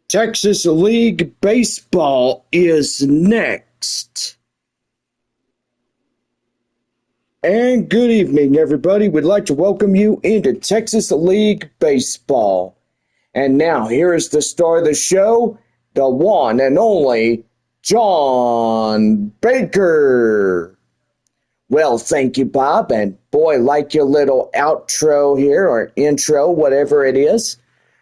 Texas League Baseball is next. And good evening, everybody. We'd like to welcome you into Texas League Baseball. And now, here is the star of the show, the one and only John Baker. Well, thank you, Bob. And boy, like your little outro here, or intro, whatever it is.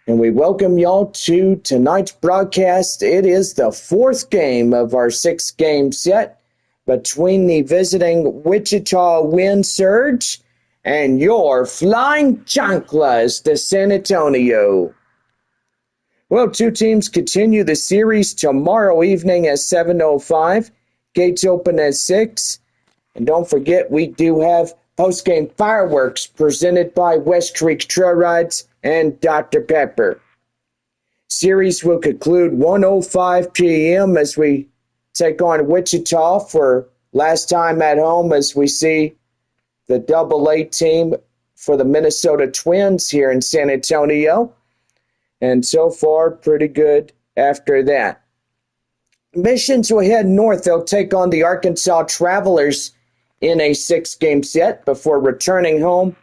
And we welcome y'all to tonight's broadcast. It is the fourth game of our six-game set between the visiting Wichita Wind Surge and your Flying Chanclas, the San Antonio. Well, two teams continue the series tomorrow evening at 7:05. Gates open at 6. And don't forget, we do have post-game fireworks presented by West Creek Trail Rides and Dr. Pepper. Series will conclude 1:05 p.m. as we take on Wichita for last time at home as we see the Double-A team for the Minnesota Twins here in San Antonio. And so far, pretty good after that. Missions will head north. They'll take on the Arkansas Travelers in a six-game set before returning home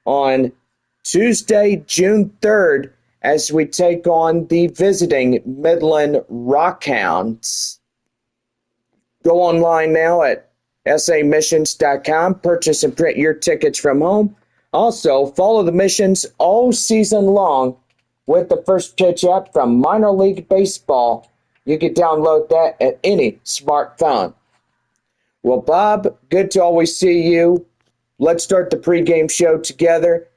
on Tuesday, June 3rd, as we take on the visiting Midland Rockhounds. Go online now at samissions.com. Purchase and print your tickets from home. Also, follow the missions all season long with the First Pitch app from Minor League Baseball. You can download that at any smartphone. Well, Bob, good to always see you. Let's start the pregame show together.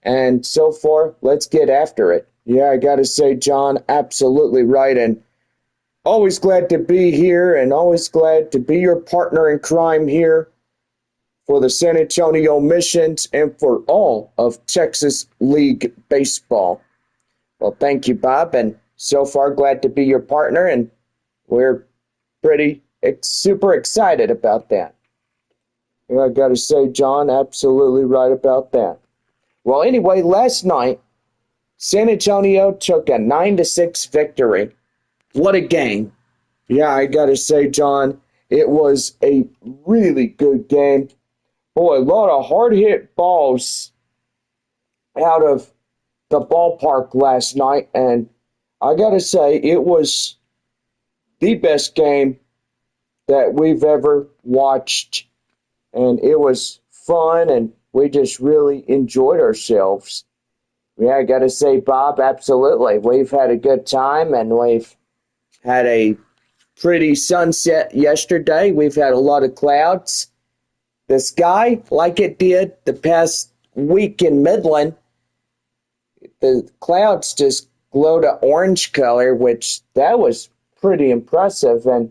And so far, let's get after it. Yeah, I got to say, John, absolutely right. And always glad to be here and always glad to be your partner in crime here for the San Antonio Missions and for all of Texas League Baseball. Well, thank you, Bob. And so far, glad to be your partner. And we're super excited about that. And I got to say, John, absolutely right about that. Well, anyway, last night, San Antonio took a 9-6 victory. What a game. Yeah, I got to say, John, it was a really good game. Boy, a lot of hard-hit balls out of the ballpark last night, and I got to say, it was the best game that we've ever watched, and it was fun, and we just really enjoyed ourselves. Yeah, I got to say, Bob, absolutely. We've had a good time, and we've had a pretty sunset yesterday. We've had a lot of clouds. The sky, like it did the past week in Midland, the clouds just glowed an orange color, which that was pretty impressive. And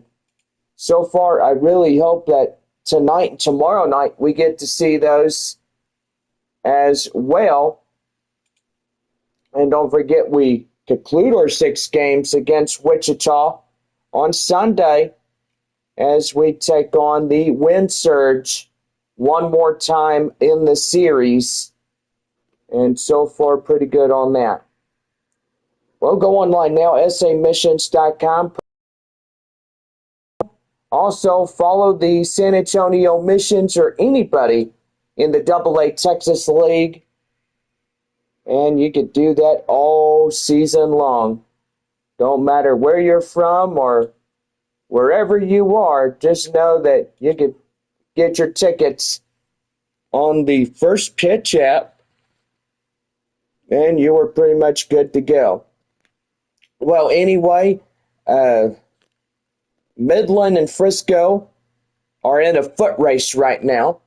so far, I really hope that tonight and tomorrow night we get to see those as well. And don't forget, we conclude our 6 games against Wichita on Sunday as we take on the Wind Surge one more time in the series. And so far, pretty good on that. Well, go online now, samissions.com. Also, follow the San Antonio Missions or anybody in the Double-A Texas League. And you can do that all season long. Don't matter where you're from or wherever you are, just know that you can get your tickets on the First Pitch app, and you are pretty much good to go. Well, anyway, Midland and Frisco are in a foot race right now.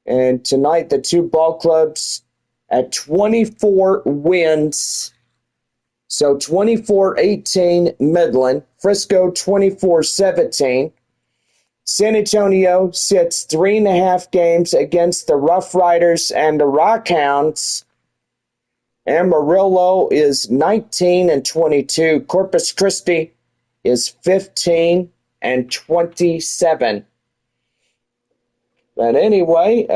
And tonight, the two ball clubs at 24 wins. So 24-18 Midland, Frisco 24-17. San Antonio sits 3.5 games against the Rough Riders and the Rockhounds. Amarillo is 19-22. Corpus Christi is 15-27. But anyway,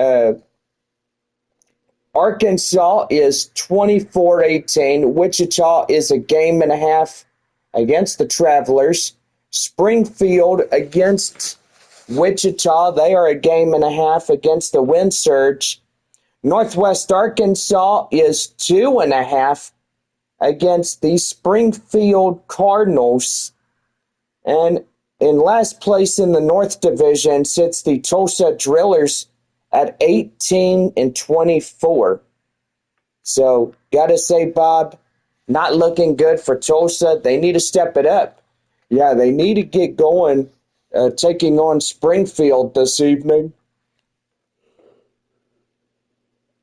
Arkansas is 24-18. Wichita is a game and a half against the Travelers. Springfield against Wichita. They are a game and a half against the Wind Surge. Northwest Arkansas is 2.5 against the Springfield Cardinals. And in last place in the North Division sits the Tulsa Drillers at 18-24. So, gotta say, Bob, not looking good for Tulsa. They need to step it up. Yeah, they need to get going, taking on Springfield this evening.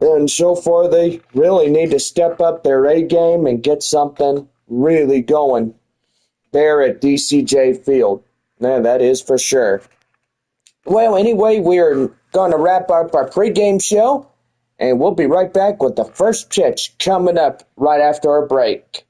And so far, they really need to step up their A game and get something really going there at DCJ Field. Yeah, that is for sure. Well, anyway, we're going to wrap up our pregame show, and we'll be right back with the first pitch coming up right after our break.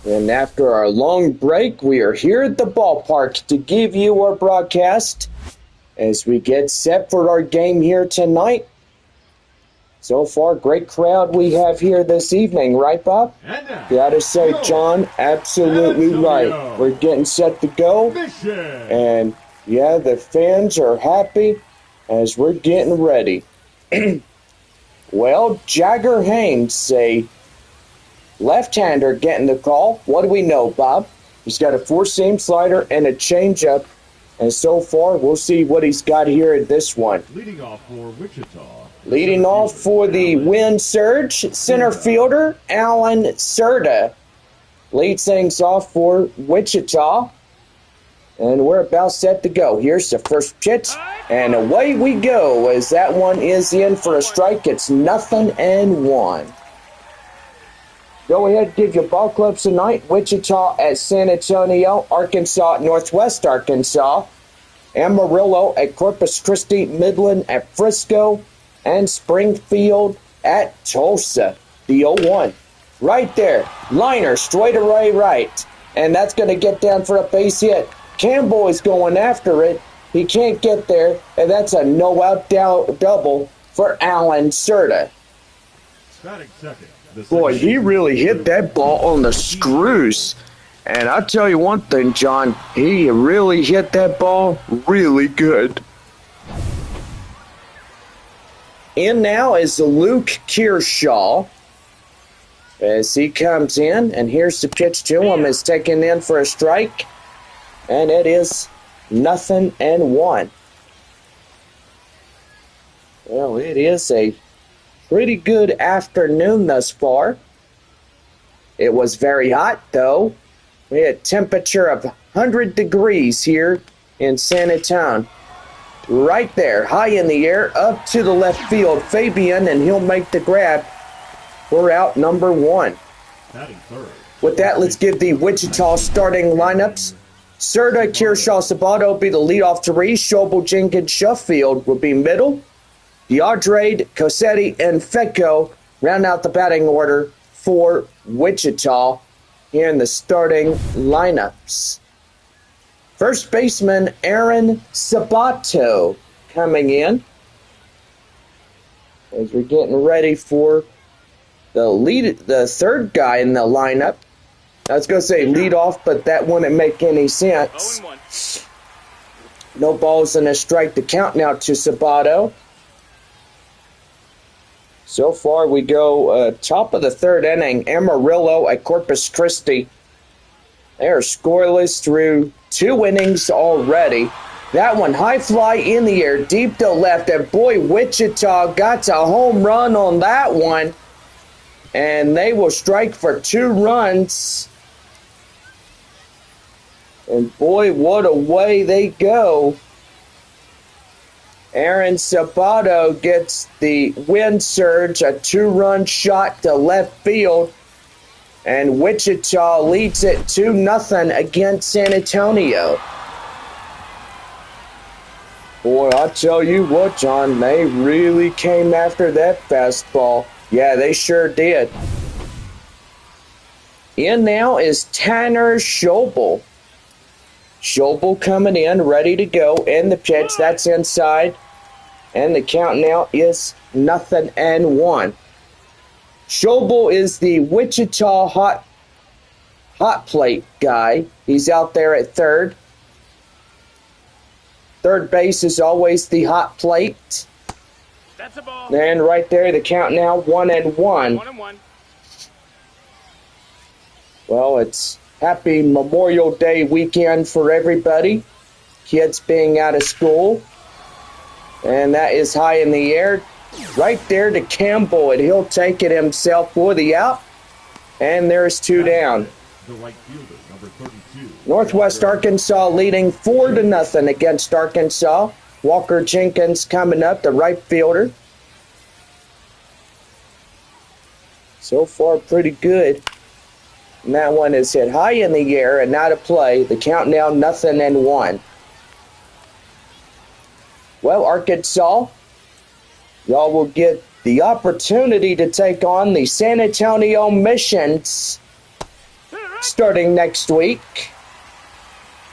And after our long break, we are here at the ballpark to give you our broadcast as we get set for our game here tonight. So far, great crowd we have here this evening, right, Bob? Gotta say, John, absolutely right. We're getting set to go. And yeah, the fans are happy as we're getting ready. Well, Jagger Haynes, a left-hander, getting the call. What do we know, Bob? He's got a four-seam slider and a changeup. And so far, we'll see what he's got here in this one. Leading off for Wichita. Leading off for the Wind Surge, center fielder Alan Serta leads things off for Wichita. And we're about set to go. Here's the first pitch, and away we go as that one is in for a strike. It's 0-1. Go ahead, give your ball clubs tonight. Wichita at San Antonio, Arkansas at Northwest Arkansas, Amarillo at Corpus Christi, Midland at Frisco, and Springfield at Tulsa. The 0-1. Right there, liner straight away right. And that's going to get down for a base hit. Campbell is going after it. He can't get there, and that's a no-out double for Alan Serta. Boy, he really hit that ball on the screws. And I'll tell you one thing, John, he really hit that ball really good. In now is Luke Kearshaw. As he comes in, and here's the pitch to him, is taken in for a strike. And it is 0-1. Well, it is a pretty good afternoon thus far. It was very hot, though. We had a temperature of 100 degrees here in San Antonio. Right there, high in the air, up to the left field. Fabian, and he'll make the grab. We're out number 1. With that, let's give the Wichita starting lineups. Serta, Kearshaw, Sabato be the leadoff three. Schobel, Jenkins, Sheffield will be middle. DeAndre, Cosetti, and Fecco round out the batting order for Wichita here in the starting lineups. First baseman Aaron Sabato coming in as we're getting ready for the third guy in the lineup. I was going to say lead off, but that wouldn't make any sense. No balls and a strike to count now to Sabato. So far we go top of the third inning. Amarillo at Corpus Christi. They are scoreless through 2 innings already. That one high fly in the air, deep to left. And boy, Wichita got a home run on that one. And they will strike for 2 runs. And boy, what a way they go. Aaron Sabato gets the Wind Surge, a 2-run shot to left field. And Wichita leads it 2-0 against San Antonio. Boy, I'll tell you what, John, they really came after that fastball. Yeah, they sure did. In now is Tanner Schobel. Schobel coming in, ready to go. And the pitch, that's inside. And the count now is 0-1. Schobel is the Wichita hot plate guy. He's out there at third. Third base is always the hot plate. That's a ball. And right there, the count now 1-1. 1-1. Well, it's happy Memorial Day weekend for everybody. Kids being out of school. And that is high in the air. Right there to Campbell, and he'll take it himself for the out. And there's 2 down. The right fielder, number 32. Northwest Arkansas leading 4-0 against Arkansas. Walker Jenkins coming up, the right fielder. So far, pretty good. And that one is hit high in the air and out of play. The count now 0-1. Well, Arkansas, y'all will get the opportunity to take on the San Antonio Missions starting next week.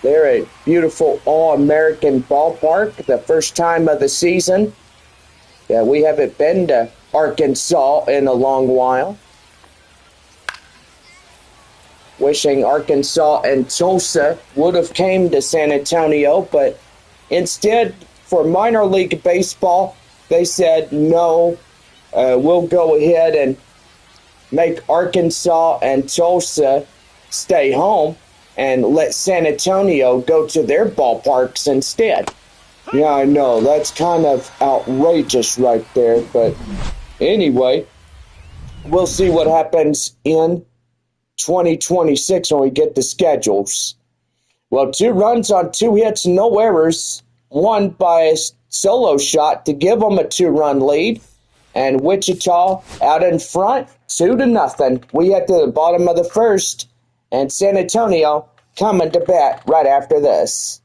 They're a beautiful All-American ballpark, the first time of the season. Yeah, we haven't been to Arkansas in a long while. Wishing Arkansas and Tulsa would have came to San Antonio, but instead, for minor league baseball, they said, no, we'll go ahead and make Arkansas and Tulsa stay home. and let San Antonio go to their ballparks instead. Yeah, I know, that's kind of outrageous right there, but anyway, we'll see what happens in 2026 when we get the schedules. Well, 2 runs on 2 hits, no errors, won by a solo shot to give them a 2-run lead. And Wichita out in front, 2-0. We head to the bottom of the first, and San Antonio coming to bat right after this.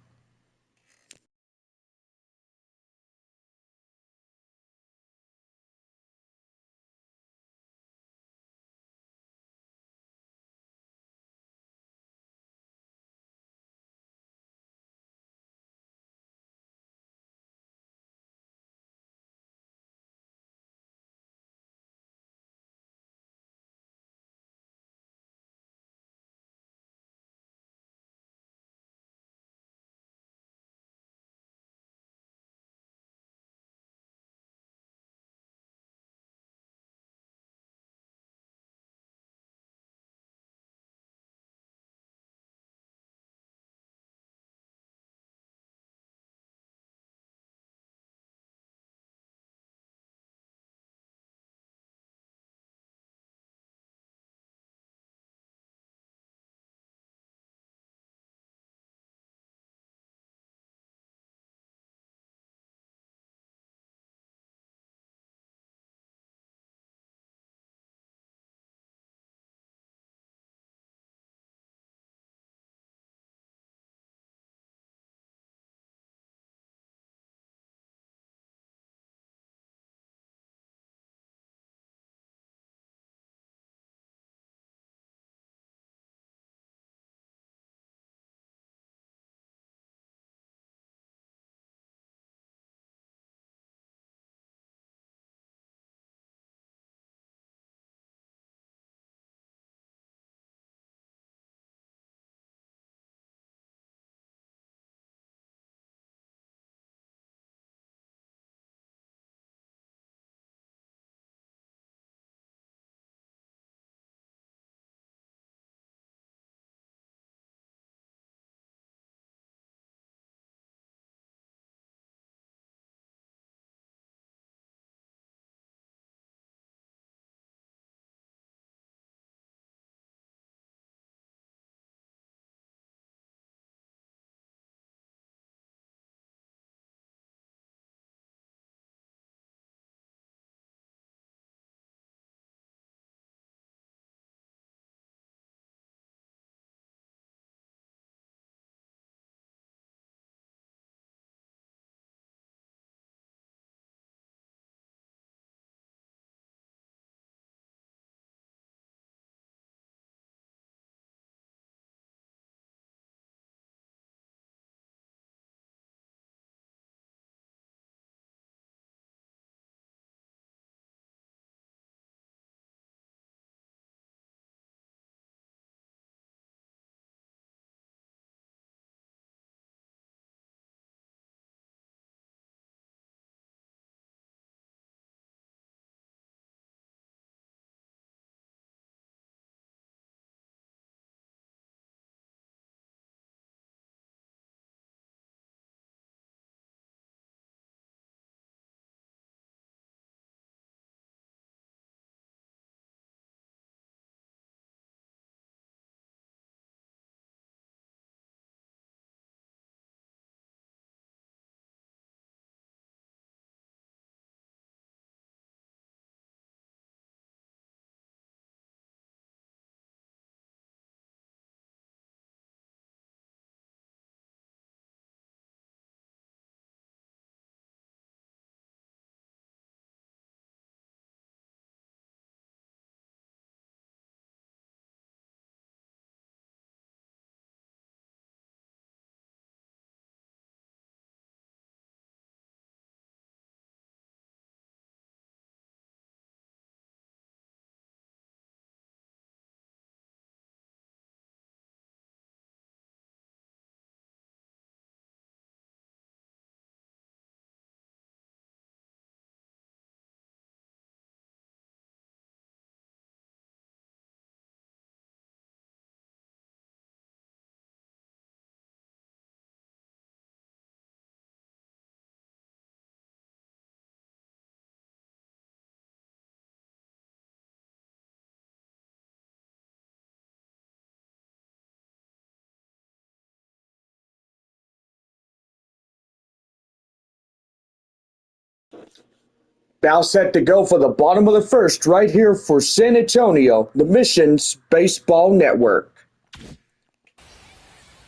Now set to go for the bottom of the first right here for San Antonio, the Missions Baseball Network.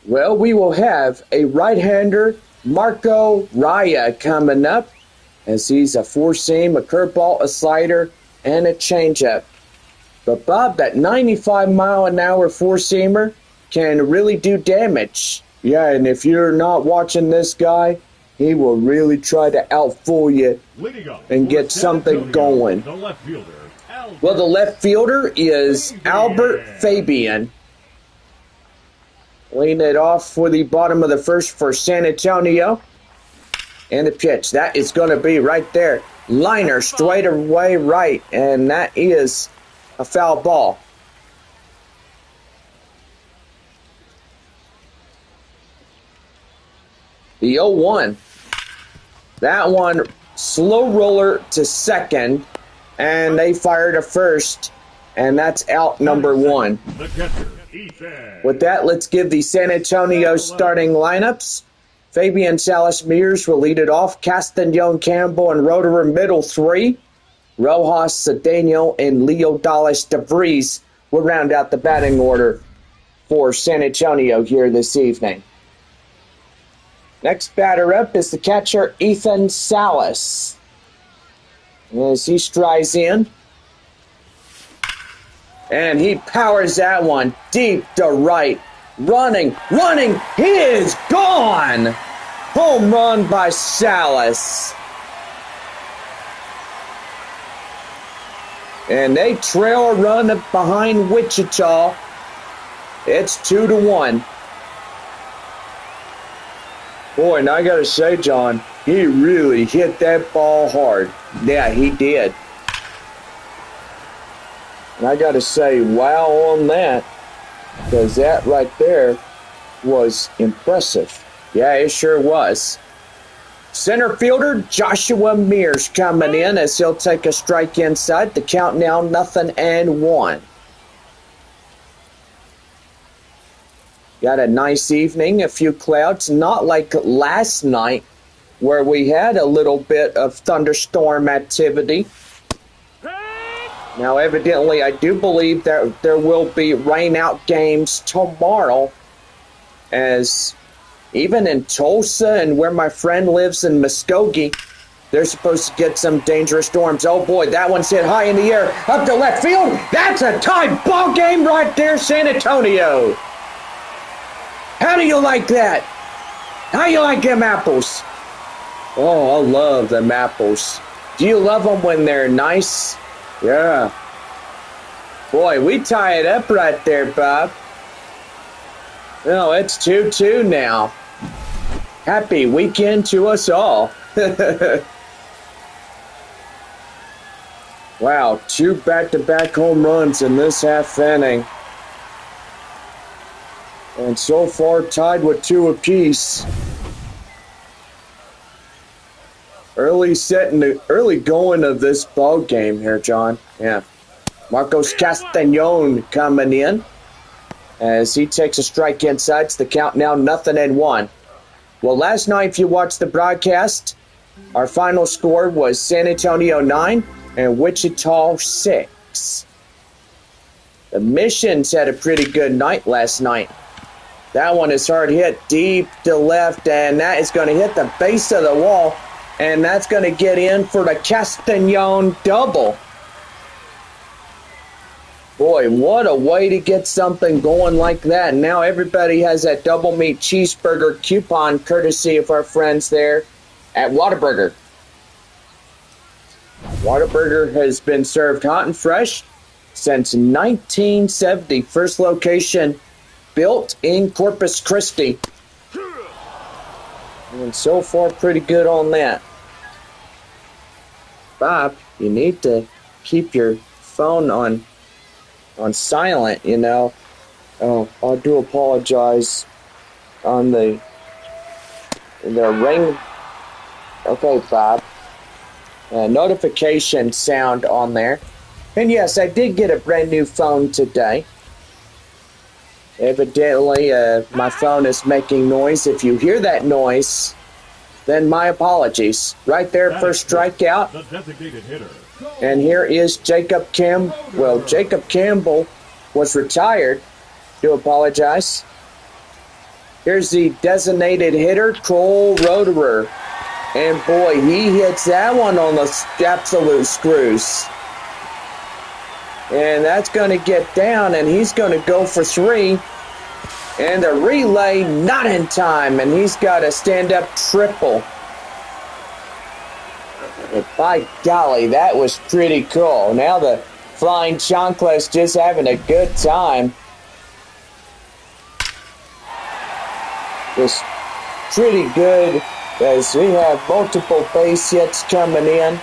Well, we will have a right-hander, Marco Raya, coming up, as he's a four-seam, a curveball, a slider, and a changeup. But Bob, that 95-mile-an-hour four-seamer can really do damage. Yeah, and if you're not watching this guy, he will really try to outfool you and get something going. The left fielder, Well, the left fielder is Albert Fabian. Lean it off for the bottom of the first for San Antonio. And the pitch. That is going to be right there. Liner straight away right. And that is a foul ball. The 0-1. That one, slow roller to second. And they fired a first. And that's out number one. the catcher, Ethan. With that, let's give the San Antonio starting lineups. Fabian Salas Mears will lead it off. Castañon, Campbell, and Roederer middle three. Rojas, Cedeno, and Leo Dallas DeVries will round out the batting order for San Antonio here this evening. Next batter up is the catcher, Ethan Salas. As he strides in. And he powers that one deep to right. Running, he is gone! Home run by Salas. And they trail a run behind Wichita. It's 2-1. Boy, and I gotta say, John, he really hit that ball hard. Yeah, he did. And I gotta say, wow on that, because that right there was impressive. Yeah, it sure was. Center fielder Joshua Mears coming in as he'll take a strike inside. The count now 0-1. Got a nice evening, a few clouds, not like last night where we had a little bit of thunderstorm activity. Now, evidently, I do believe that there will be rain-out games tomorrow, as even in Tulsa and where my friend lives in Muskogee, they're supposed to get some dangerous storms. Oh, boy, that one's hit high in the air, up to left field. That's a tied ball game right there, San Antonio. How do you like that? How you like them apples? Oh, I love them apples. Do you love them when they're nice? Yeah. Boy, we tie it up right there, Bob. No, it's 2-2 now. Happy weekend to us all. Wow, 2 back-to-back home runs in this half inning. And so far tied with 2 apiece. Early going of this ball game here, John. Yeah. Marcos Castañon coming in as he takes a strike inside. It's the count now 0-1. Well, last night, if you watched the broadcast, our final score was San Antonio 9 and Wichita 6. The Missions had a pretty good night last night. That one is hard hit deep to left, and that is going to hit the base of the wall. And that's going to get in for the Castañon double. Boy, what a way to get something going like that. And now everybody has that double meat cheeseburger coupon courtesy of our friends there at Whataburger. Whataburger has been served hot and fresh since 1970. First location built in Corpus Christi. And so far, pretty good on that. Bob, you need to keep your phone on silent, you know. Oh, I do apologize on the ring. Okay, Bob. Notification sound on there. And yes, I did get a brand new phone today. Evidently, my phone is making noise. If you hear that noise, then my apologies. Right there, first strikeout. The designated hitter. And here is Jacob Campbell. Well, Jacob Campbell was retired. Do apologize. Here's the designated hitter, Cole Roederer. And boy, he hits that one on the absolute screws. And that's going to get down, and he's going to go for 3. And the relay not in time, and he's got a stand-up triple. But by golly, that was pretty cool. Now the Flying Chancla's just having a good time. Just pretty good as we have multiple base hits coming in.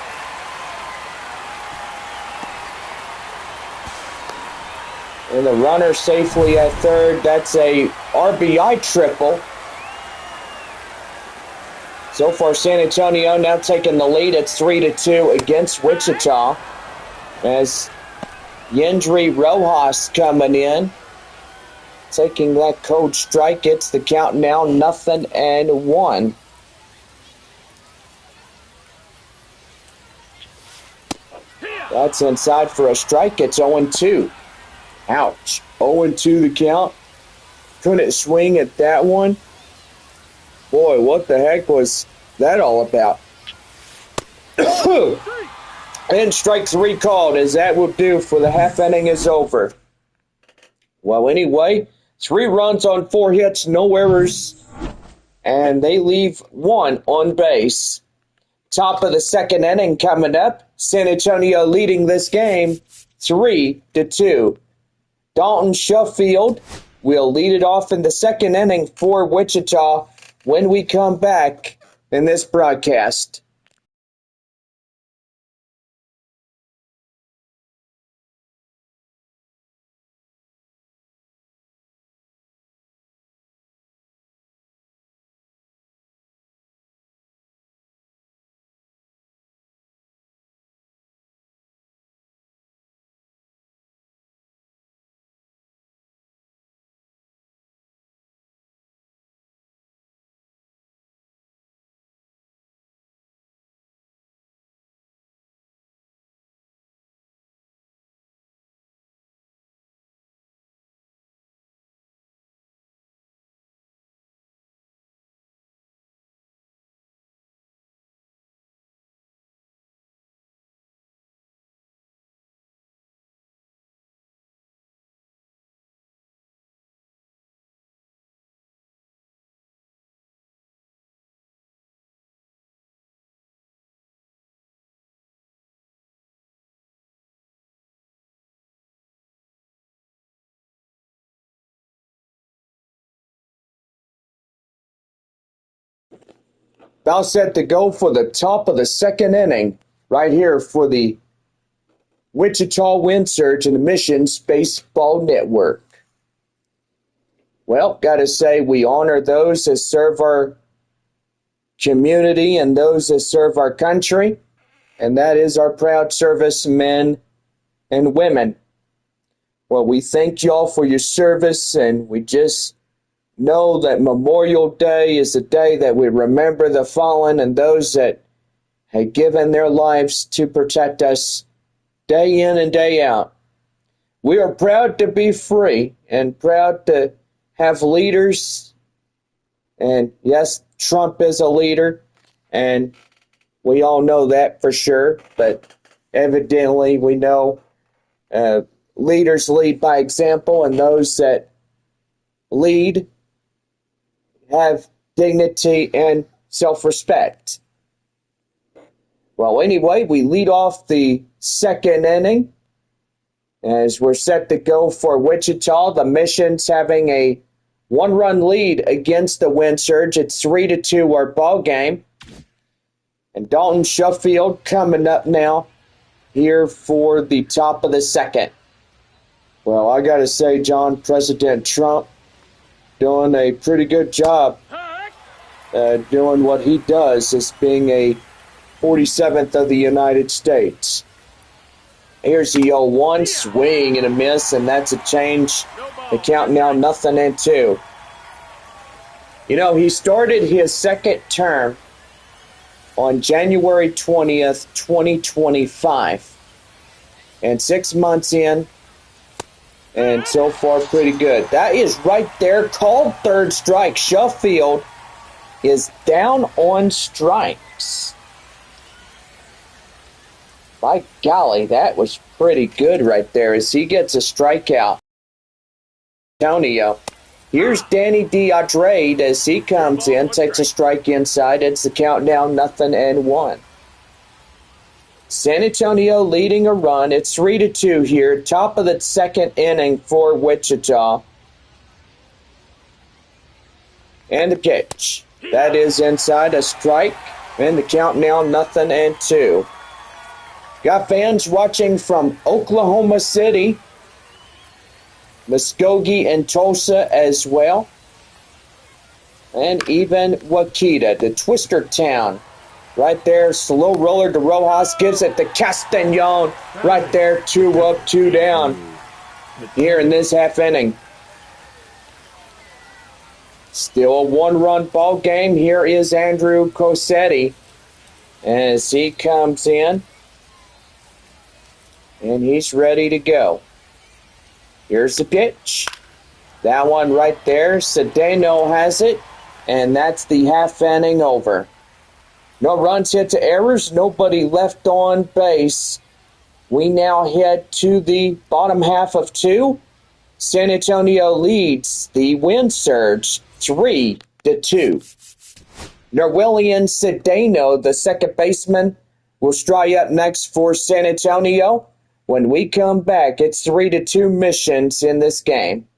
And the runner safely at third. That's a RBI triple. So far, San Antonio now taking the lead. It's 3-2 against Wichita. As Yendry Rojas coming in. Taking that cold strike. It's the count now 0-1. That's inside for a strike. It's 0-2. Ouch. 0-2 the count. Couldn't swing at that one. Boy, what the heck was that all about? And strike 3 called, as that will do for the half inning is over. Well, anyway, 3 runs on 4 hits, no errors, and they leave 1 on base. Top of the second inning coming up. San Antonio leading this game 3-2. Dalton Sheffield will lead it off in the second inning for Wichita when we come back in this broadcast. About set to go for the top of the second inning right here for the Wichita Wind Surge and the Missions Baseball Network. Well, got to say we honor those that serve our community and those that serve our country, and that is our proud servicemen and women. Well, we thank y'all for your service, and we just know that Memorial Day is a day that we remember the fallen and those that had given their lives to protect us day in and day out. We are proud to be free and proud to have leaders. And yes, Trump is a leader, and we all know that for sure. But evidently, we know leaders lead by example, and those that lead have dignity and self-respect. Well, anyway, we lead off the second inning as we're set to go for Wichita. The Missions having a 1-run lead against the Wind Surge. It's 3-2 our ball game. And Dalton Sheffield coming up now here for the top of the second. Well, I got to say, John, President Trump doing a pretty good job doing what he does as being a 47th of the United States. Here's the 0-1, swing and a miss, and that's a change. The count now 0-2. You know, he started his second term on January 20th, 2025. And 6 months in, and so far pretty good. That is right there, called third strike. Sheffield is down on strikes. By golly, that was pretty good right there as he gets a strikeout. Antonio. Here's Danny Deandrade as he comes in, takes a strike inside. It's the countdown, 0-1. San Antonio leading a run. It's 3-2 here. Top of the second inning for Wichita. And the pitch. That is inside, a strike. And the count now, 0-2. Got fans watching from Oklahoma City, Muskogee, and Tulsa as well. And even Wichita, the twister town. Right there, slow roller to Rojas, gives it to Castañon. Right there, 2 up, 2 down here in this half inning. Still a 1-run ball game. Here is Andrew Cosetti as he comes in. And he's ready to go. Here's the pitch. That one right there, Cedeno has it. And that's the half inning over. No runs hit to errors, nobody left on base. We now head to the bottom half of 2. San Antonio leads the wind surge 3-2. Norwillian Cedeno, the second baseman, will strike up next for San Antonio. When we come back, it's 3-2 Missions in this game.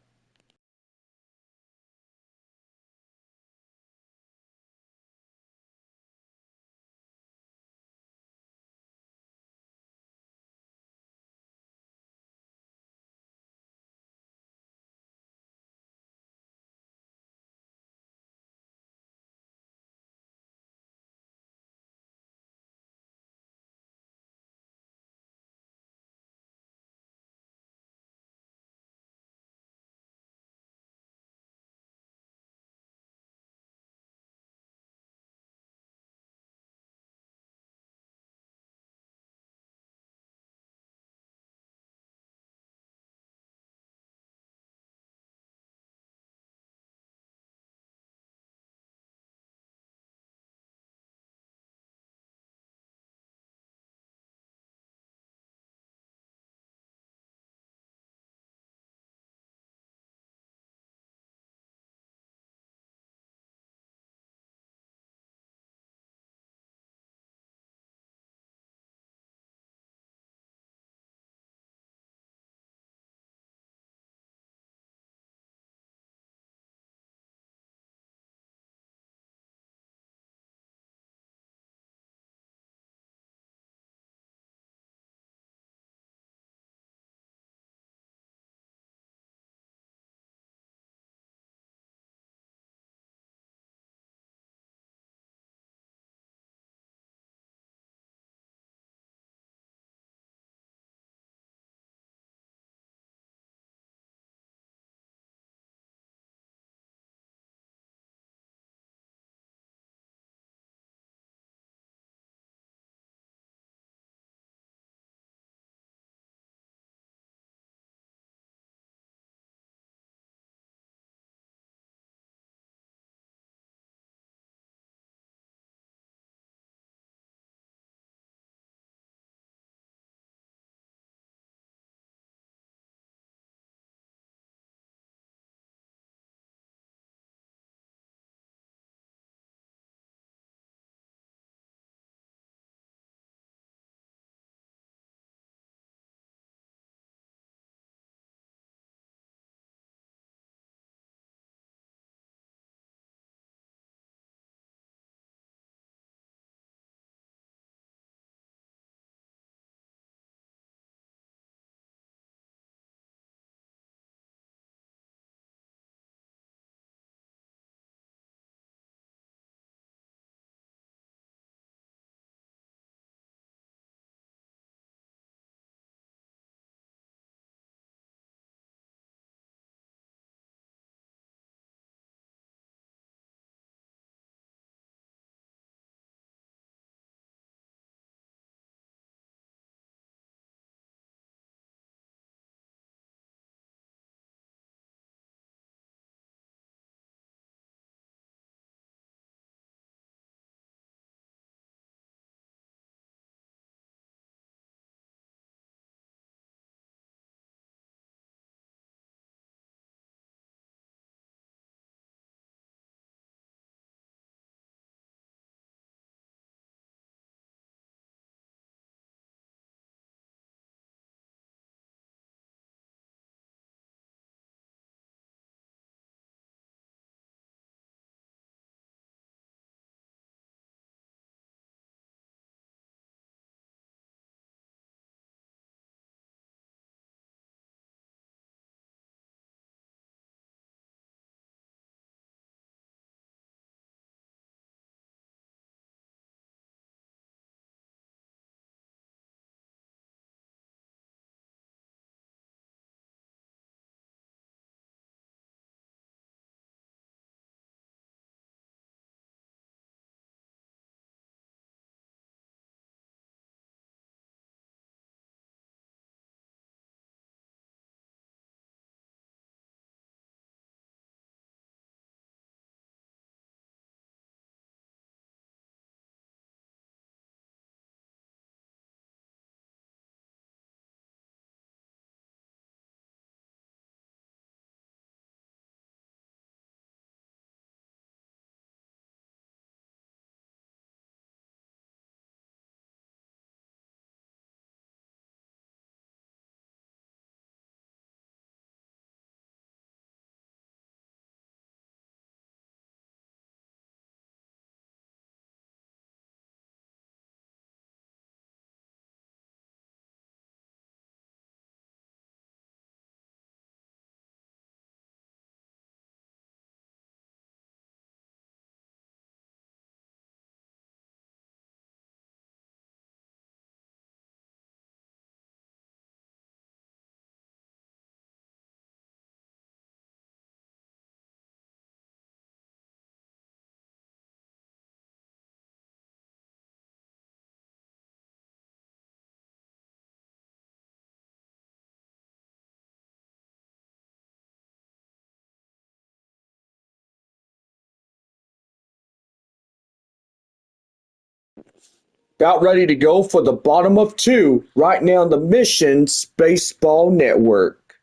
About ready to go for the bottom of two right now on the Missions Baseball Network.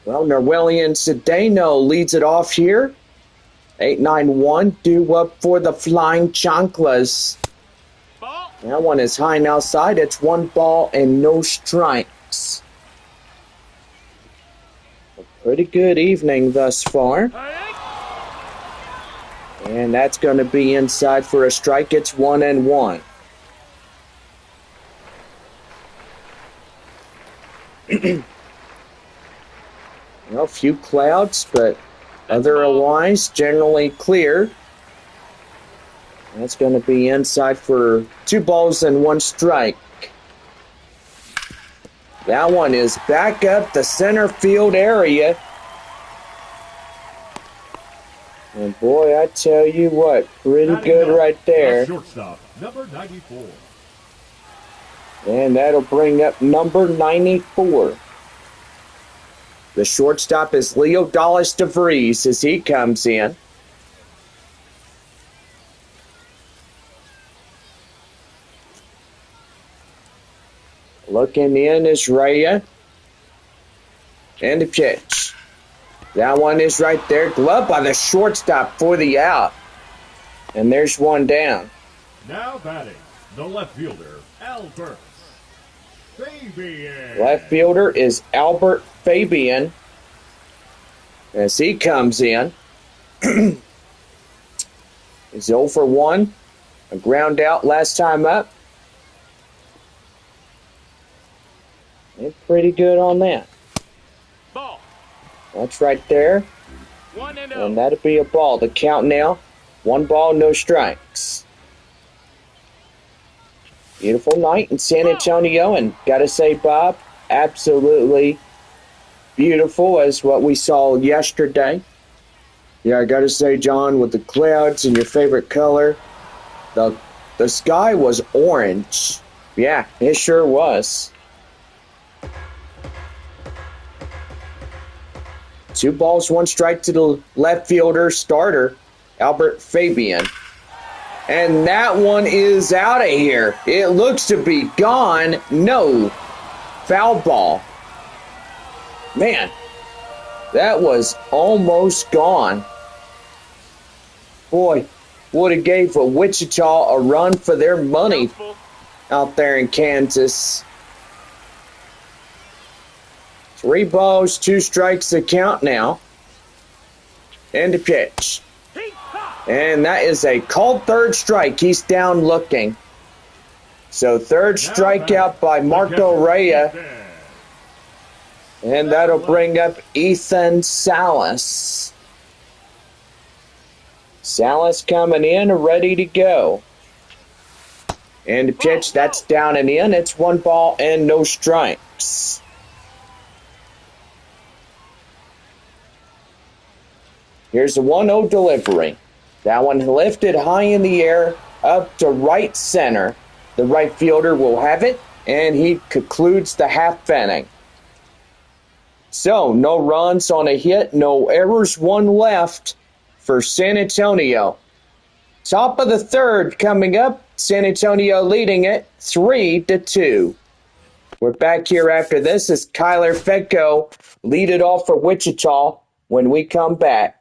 Well, Norwellian Cedeno leads it off here. 8-9-1 due up for the Flying Chanclas. Ball. That one is high and outside. It's 1 ball and no strikes. A pretty good evening thus far. And that's going to be inside for a strike. It's 1-1. Well, a few clouds, but otherwise generally clear. That's going to be inside for 2 balls and 1 strike. That one is back up the center field area. And boy, I tell you what, pretty good right there. Shortstop, number 94. And that'll bring up number 94. The shortstop is Leo Dallas DeVries as he comes in. Looking in is Raya. And the pitch. That one is right there. Glove by the shortstop for the out. And there's one down. Now batting, the left fielder, Albert Fabian. Left fielder is Albert Fabian as he comes in. He's 0 for 1. A ground out last time up. And pretty good on that. Ball. That's right there. 1-0. And that'll be a ball. The count now, 1 ball, no strikes. Beautiful night in San Antonio, and gotta say, Bob, absolutely beautiful as what we saw yesterday. Yeah, I gotta say, John, with the clouds and your favorite color, the sky was orange. Yeah, it sure was. 2 balls, 1 strike to the left fielder starter, Albert Fabian. And that one is out of here. It looks to be gone. No. Foul ball. Man, that was almost gone. Boy, would have gave Wichita a run for their money out there in Kansas. 3 balls, 2 strikes to count now. And the pitch. And that is a called third strike. He's down looking. So third strikeout by Marco Raya. And that'll bring up Ethan Salas. Salas coming in, ready to go. And the pitch, that's down and in. It's 1 ball and no strikes. Here's the 1-0 delivery. That one lifted high in the air up to right center. The right fielder will have it, and he concludes the half inning. So, no runs on a hit, no errors, 1 left for San Antonio. Top of the third coming up. San Antonio leading it 3-2. We're back here after this as Kyler Fedko lead it off for Wichita when we come back.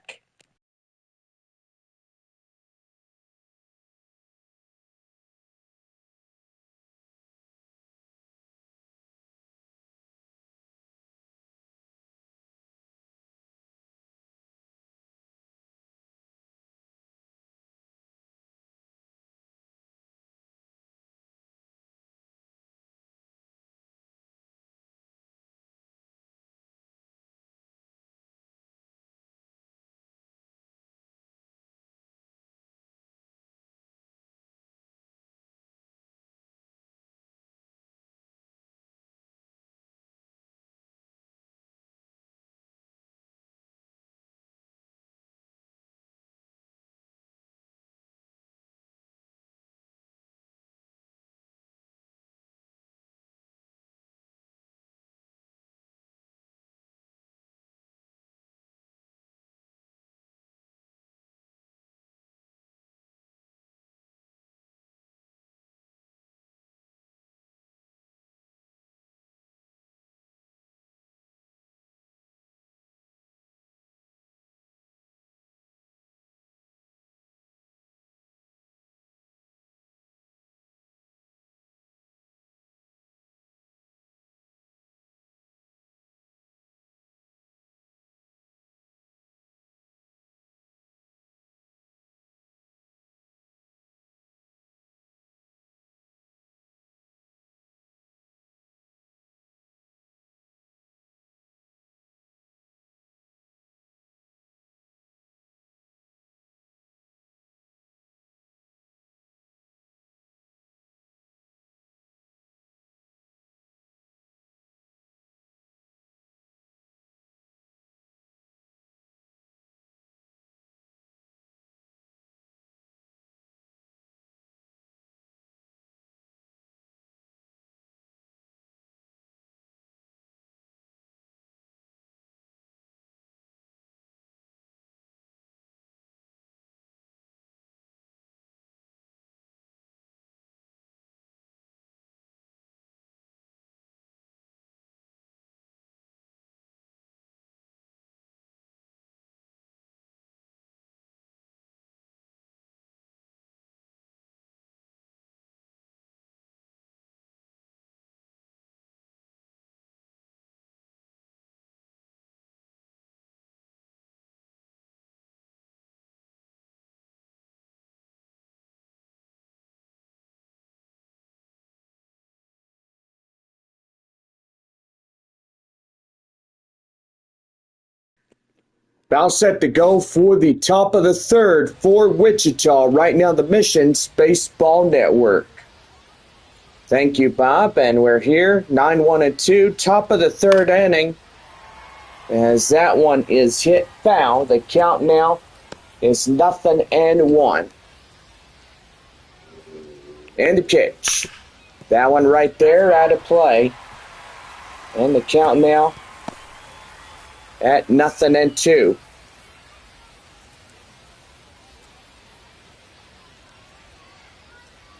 About set to go for the top of the third for Wichita. Right now, the Missions Baseball Network. Thank you, Bob. And we're here, 9-1-2, top of the third inning. As that one is hit foul, the count now is 0-1. And the pitch. That one right there out of play. And the count now at 0-2.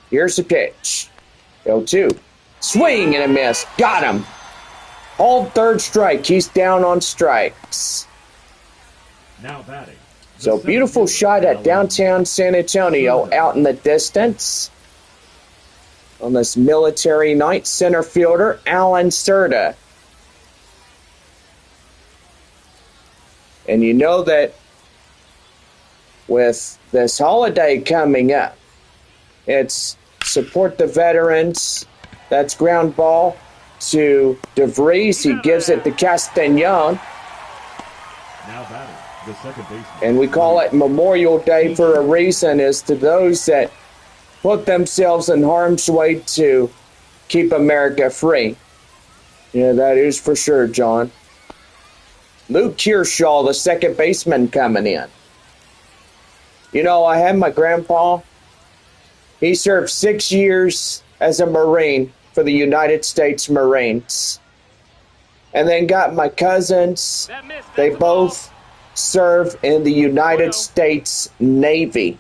Here's the pitch. 0-2. Swing and a miss. Got him. Hold third strike. He's down on strikes. Now batting. So beautiful shot at downtown San Antonio out in the distance. On this military night, center fielder Alan Serta. And you know that with this holiday coming up, it's support the veterans. That's ground ball to DeVries. He gives it to Castagnon. Now batting, the second baseman. And we call it Memorial Day for a reason, is to those that put themselves in harm's way to keep America free. Yeah, that is for sure, John. Luke Kearshaw, the second baseman, coming in. You know, I had my grandpa. He served 6 years as a Marine for the United States Marines. And then got my cousins. They both serve in the United States Navy,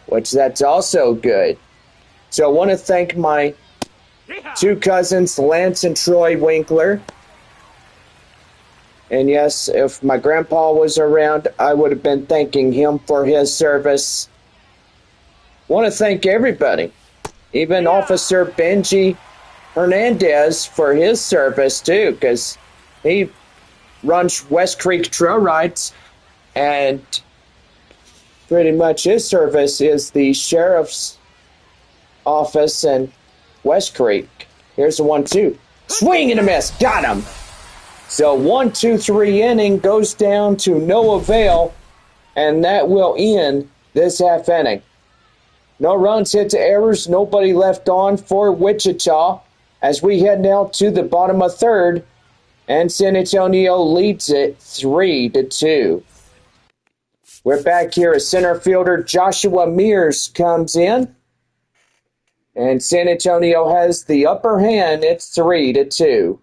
which that's also good. So I want to thank my two cousins, Lance and Troy Winkler. And yes, if my grandpa was around, I would have been thanking him for his service. Want to thank everybody, even Officer Benji Hernandez for his service too, because he runs West Creek Trail Rides, and pretty much his service is the sheriff's office in West Creek. Here's the 1-2. Swing and a miss. Got him. So 1-2-3 inning goes down to no avail, and that will end this half inning. No runs, hit to errors, nobody left on for Wichita as we head now to the bottom of third, and San Antonio leads it 3-2. We're back here as center fielder Joshua Mears comes in, and San Antonio has the upper hand. It's 3-2.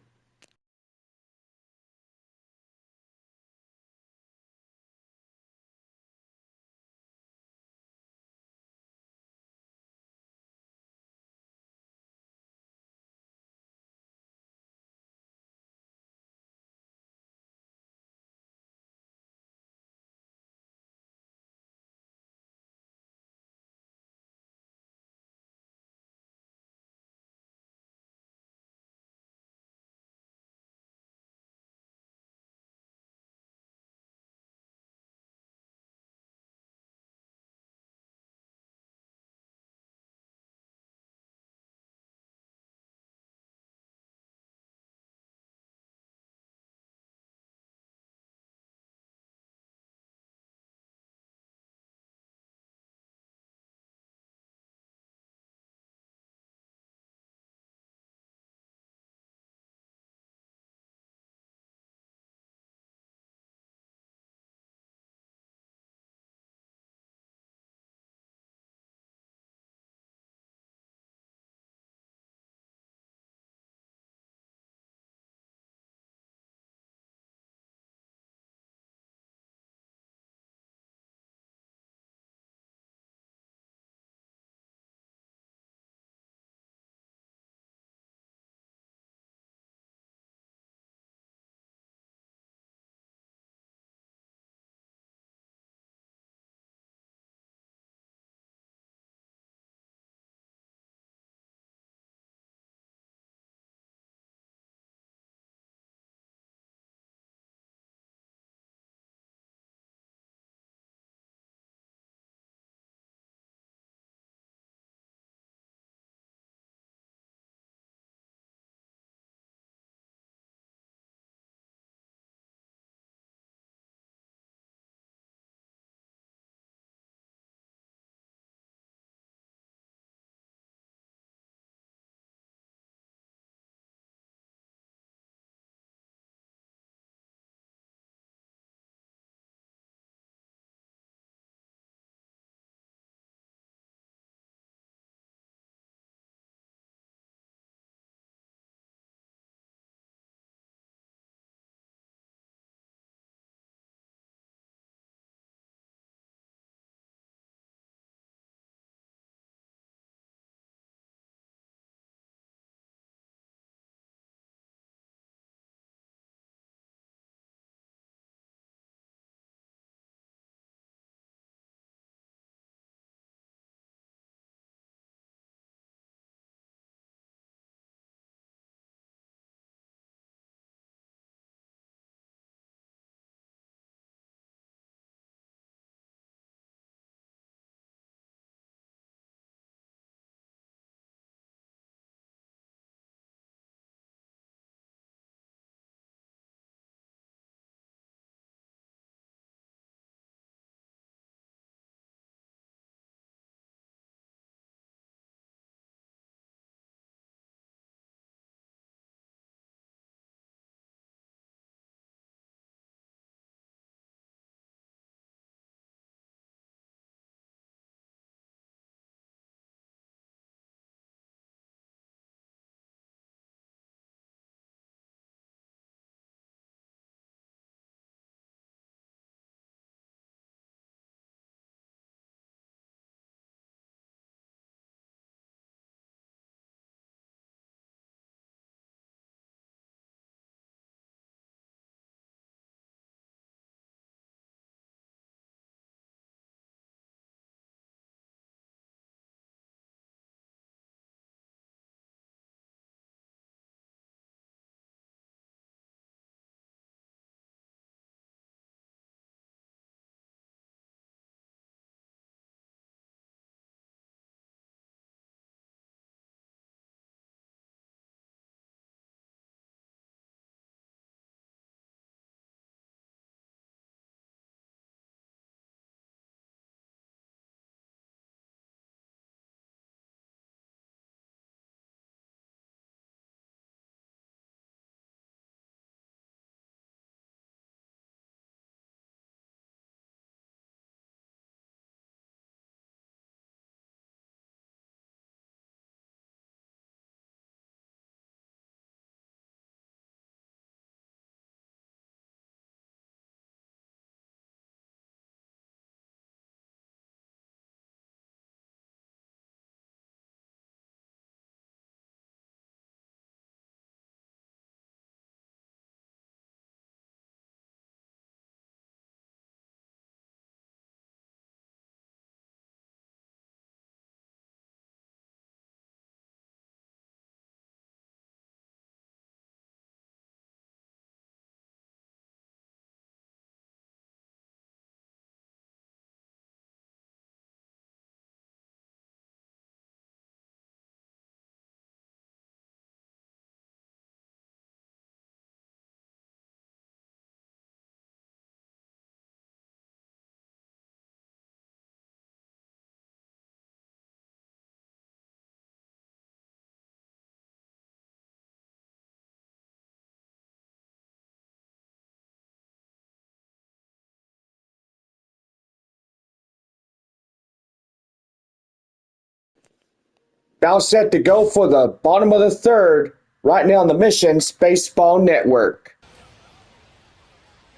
Now set to go for the bottom of the third, right now on the Missions Baseball Network.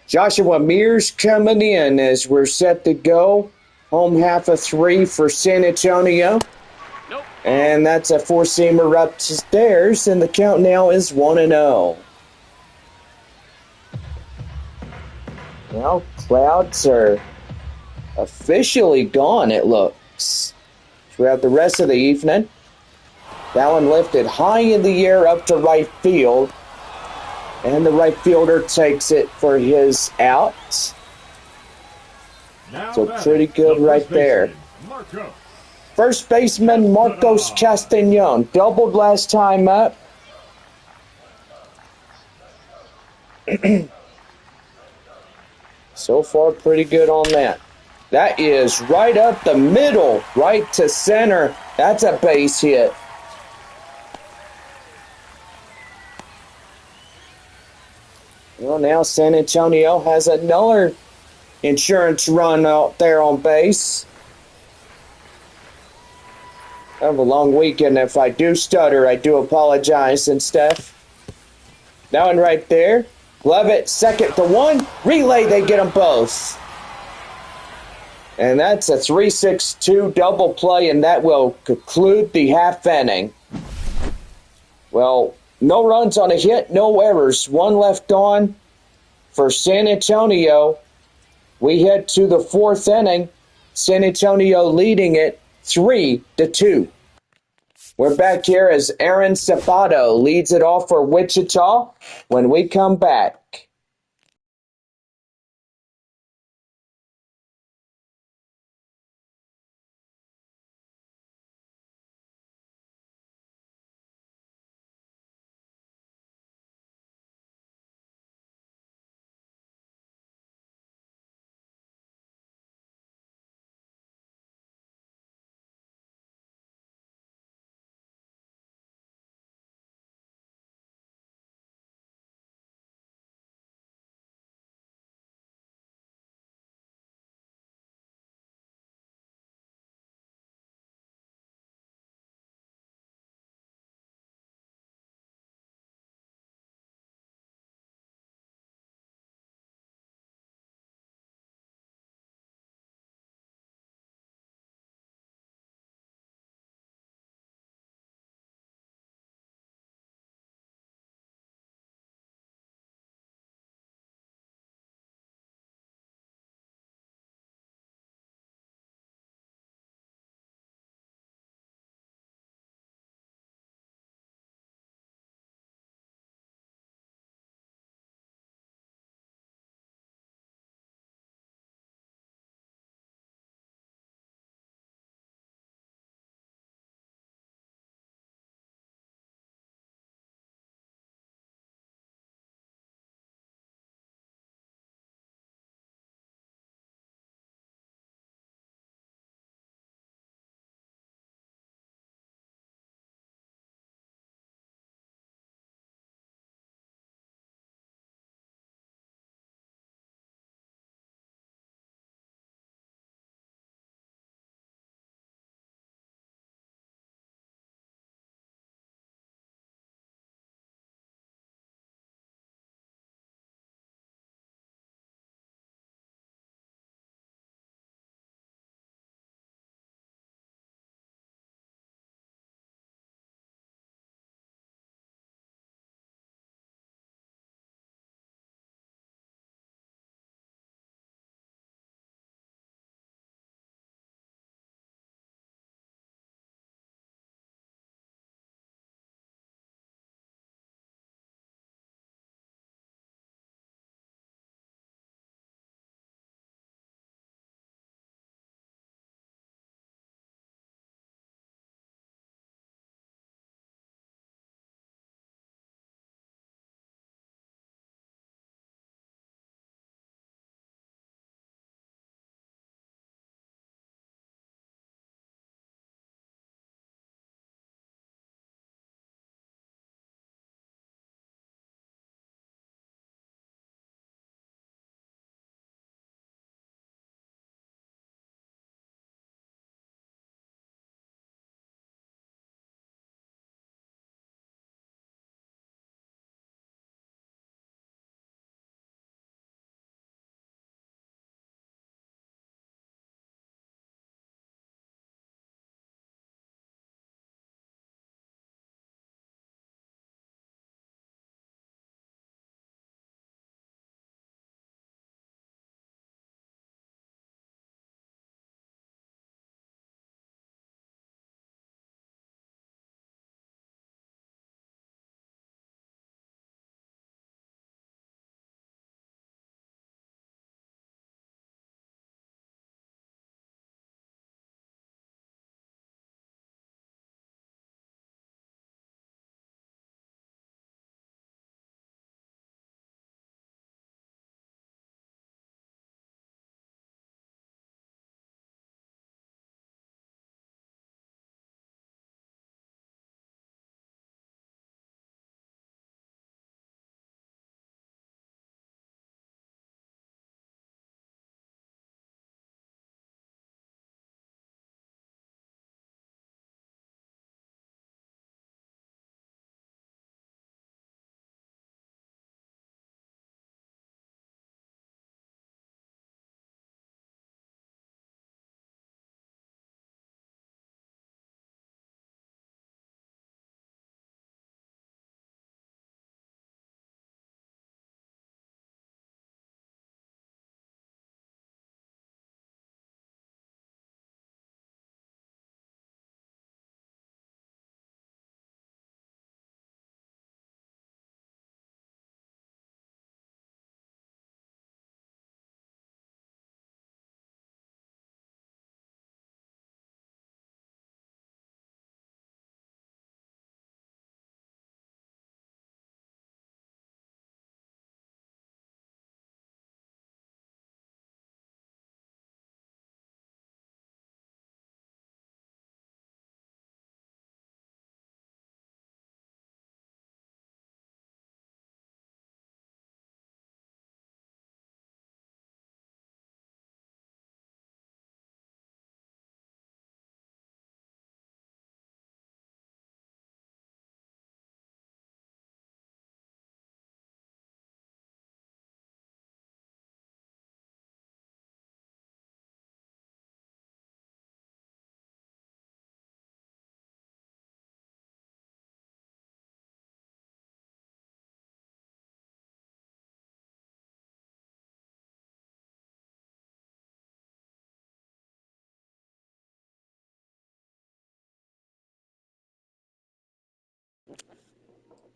Joshua Mears coming in as we're set to go. Home half of 3 for San Antonio. Nope. And that's a four-seamer upstairs, and the count now is 1-0. Well, clouds are officially gone, it looks. Throughout the rest of the evening. That one lifted high in the air up to right field. And the right fielder takes it for his out. Now So batting, pretty good the right first there. baseman, Marco. First baseman Marcos Castañon doubled last time up. So far, pretty good on that. That is right up the middle, right to center. That's a base hit. Well, now San Antonio has another insurance run out there on base. I have a long weekend. If I do stutter, I do apologize and stuff. That one right there. Love it. Second to one. Relay, they get them both. And that's a 3-6-2 double play, and that will conclude the half inning. Well, no runs on a hit, no errors. One left on for San Antonio. We head to the fourth inning. San Antonio leading it 3-2. We're back here as Aaron Sabato leads it off for Wichita when we come back.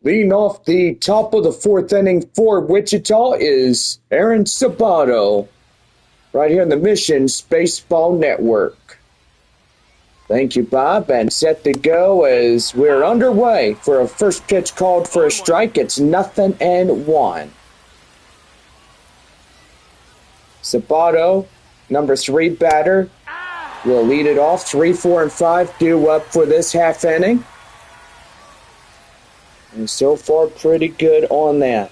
Leading off the top of the fourth inning for Wichita is Aaron Sabato, right here in the Missions Baseball Network. Thank you, Bob, and set to go as we're underway for a first pitch called for a strike. It's 0-1. Sabato, number 3 batter, will lead it off. 3, 4, and 5 due up for this half inning. And so far, pretty good on that.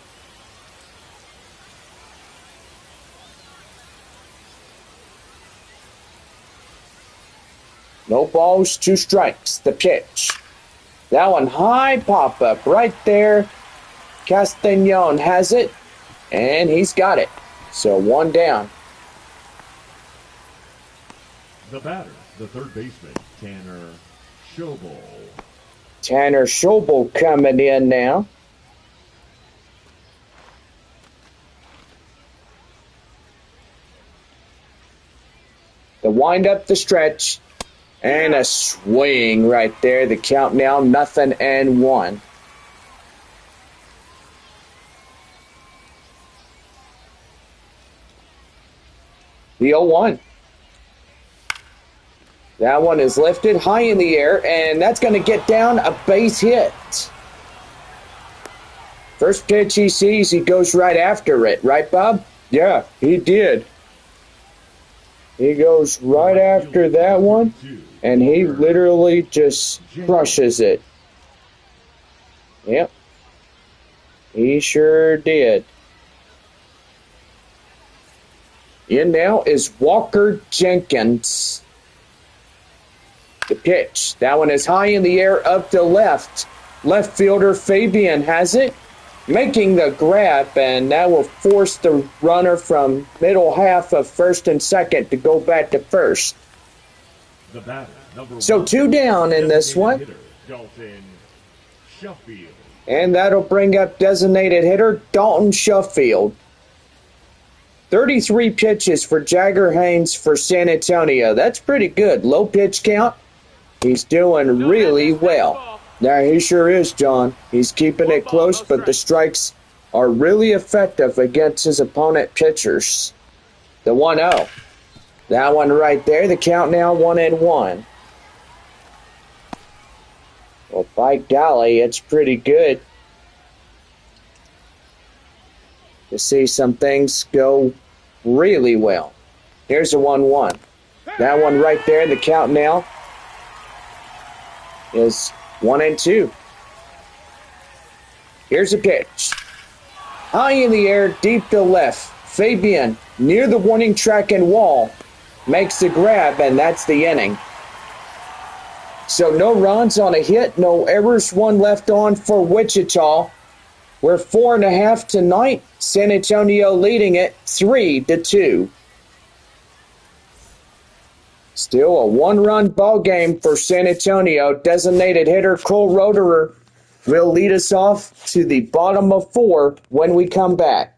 No balls, 2 strikes. The pitch. That one high pop up right there. Castañon has it, and he's got it. So 1 down. The batter, the third baseman, Tanner Schobel. Tanner Schobel coming in now. The wind up the stretch. And a swing right there. The count now 0-1. The 0-1. That one is lifted high in the air, and that's going to get down a base hit. First pitch he sees, he goes right after it. Right, Bob? Yeah, he did. He goes right after that one, and he literally just crushes it. Yep. He sure did. In now is Walker Jenkins. The pitch. That one is high in the air up to left. Left fielder Fabian has it, making the grab, and that will force the runner from middle half of first and second to go back to first. The batter, number So 2 down in this one. hitter, Dalton Sheffield. And that'll bring up designated hitter Dalton Sheffield. 33 pitches for Jagger Haynes for San Antonio. That's pretty good. Low pitch count. He's doing really well. Now, he sure is, John. He's keeping it close, but the strikes are really effective against his opponent pitchers. The 1-0. That one right there. The count now 1-1. Well, by golly, it's pretty good to see some things go really well. Here's a 1-1. That one right there, the count now is 1-2. Here's a pitch. High in the air, deep to left. Fabian, near the warning track and wall, makes the grab, and that's the inning. So no runs on a hit, no errors, 1 left on for Wichita. We're 4.5 tonight. San Antonio leading it 3-2. Still a 1-run ball game for San Antonio. Designated hitter Cole Roederer will lead us off to the bottom of 4 when we come back.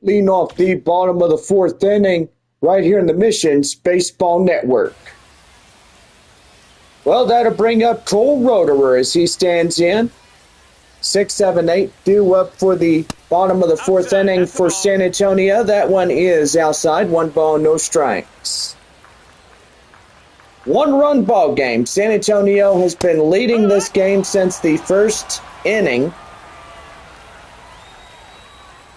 leading off the bottom of the fourth inning right here in the Missions Baseball Network. Well, that'll bring up Cole Roederer as he stands in. 6, 7, 8 due up for the bottom of the fourth inning for San Antonio. That one is outside. 1 ball, no strikes. 1-run ball game. San Antonio has been leading this game since the first inning.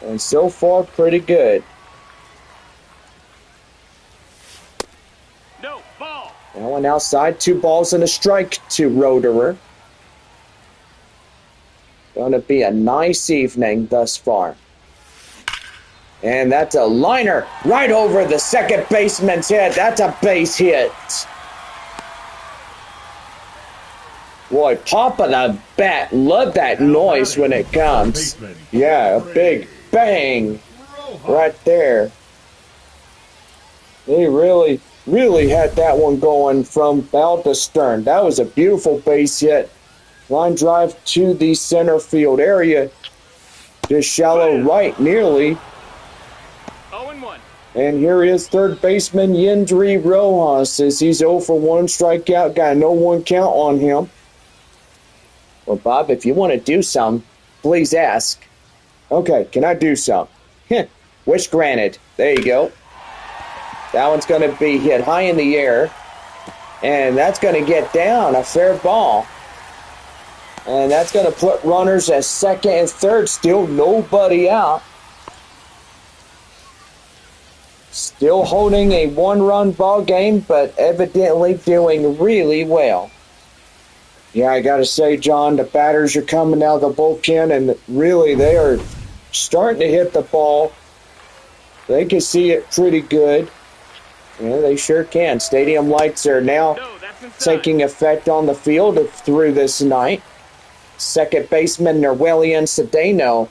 And so far, pretty good. No, ball. That one outside. 2 balls and a strike to Roederer. Going to be a nice evening thus far. And that's a liner right over the second baseman's head. That's a base hit. Boy, pop of the bat. Love that noise when it comes. Yeah, a big bang right there. They really had that one going from bow to stern. That was a beautiful base hit. Line drive to the center field area. Just shallow right nearly. 0-1. And here is third baseman Yendry Rojas as he's 0 for 1 strikeout. Got a no 1 count on him. Well, Bob, if you want to do some, please ask. Okay, can I do some? Wish granted. There you go. That one's going to be hit high in the air. And that's going to get down. A fair ball. And that's going to put runners at second and third. Still nobody out. Still holding a 1-run ball game, but evidently doing really well. Yeah, I got to say, John, the batters are coming out of the bullpen, and really they are starting to hit the ball. They can see it pretty good. Yeah, they sure can. Stadium lights are now taking effect on the field through this night. Second baseman Nerwelian Cedeno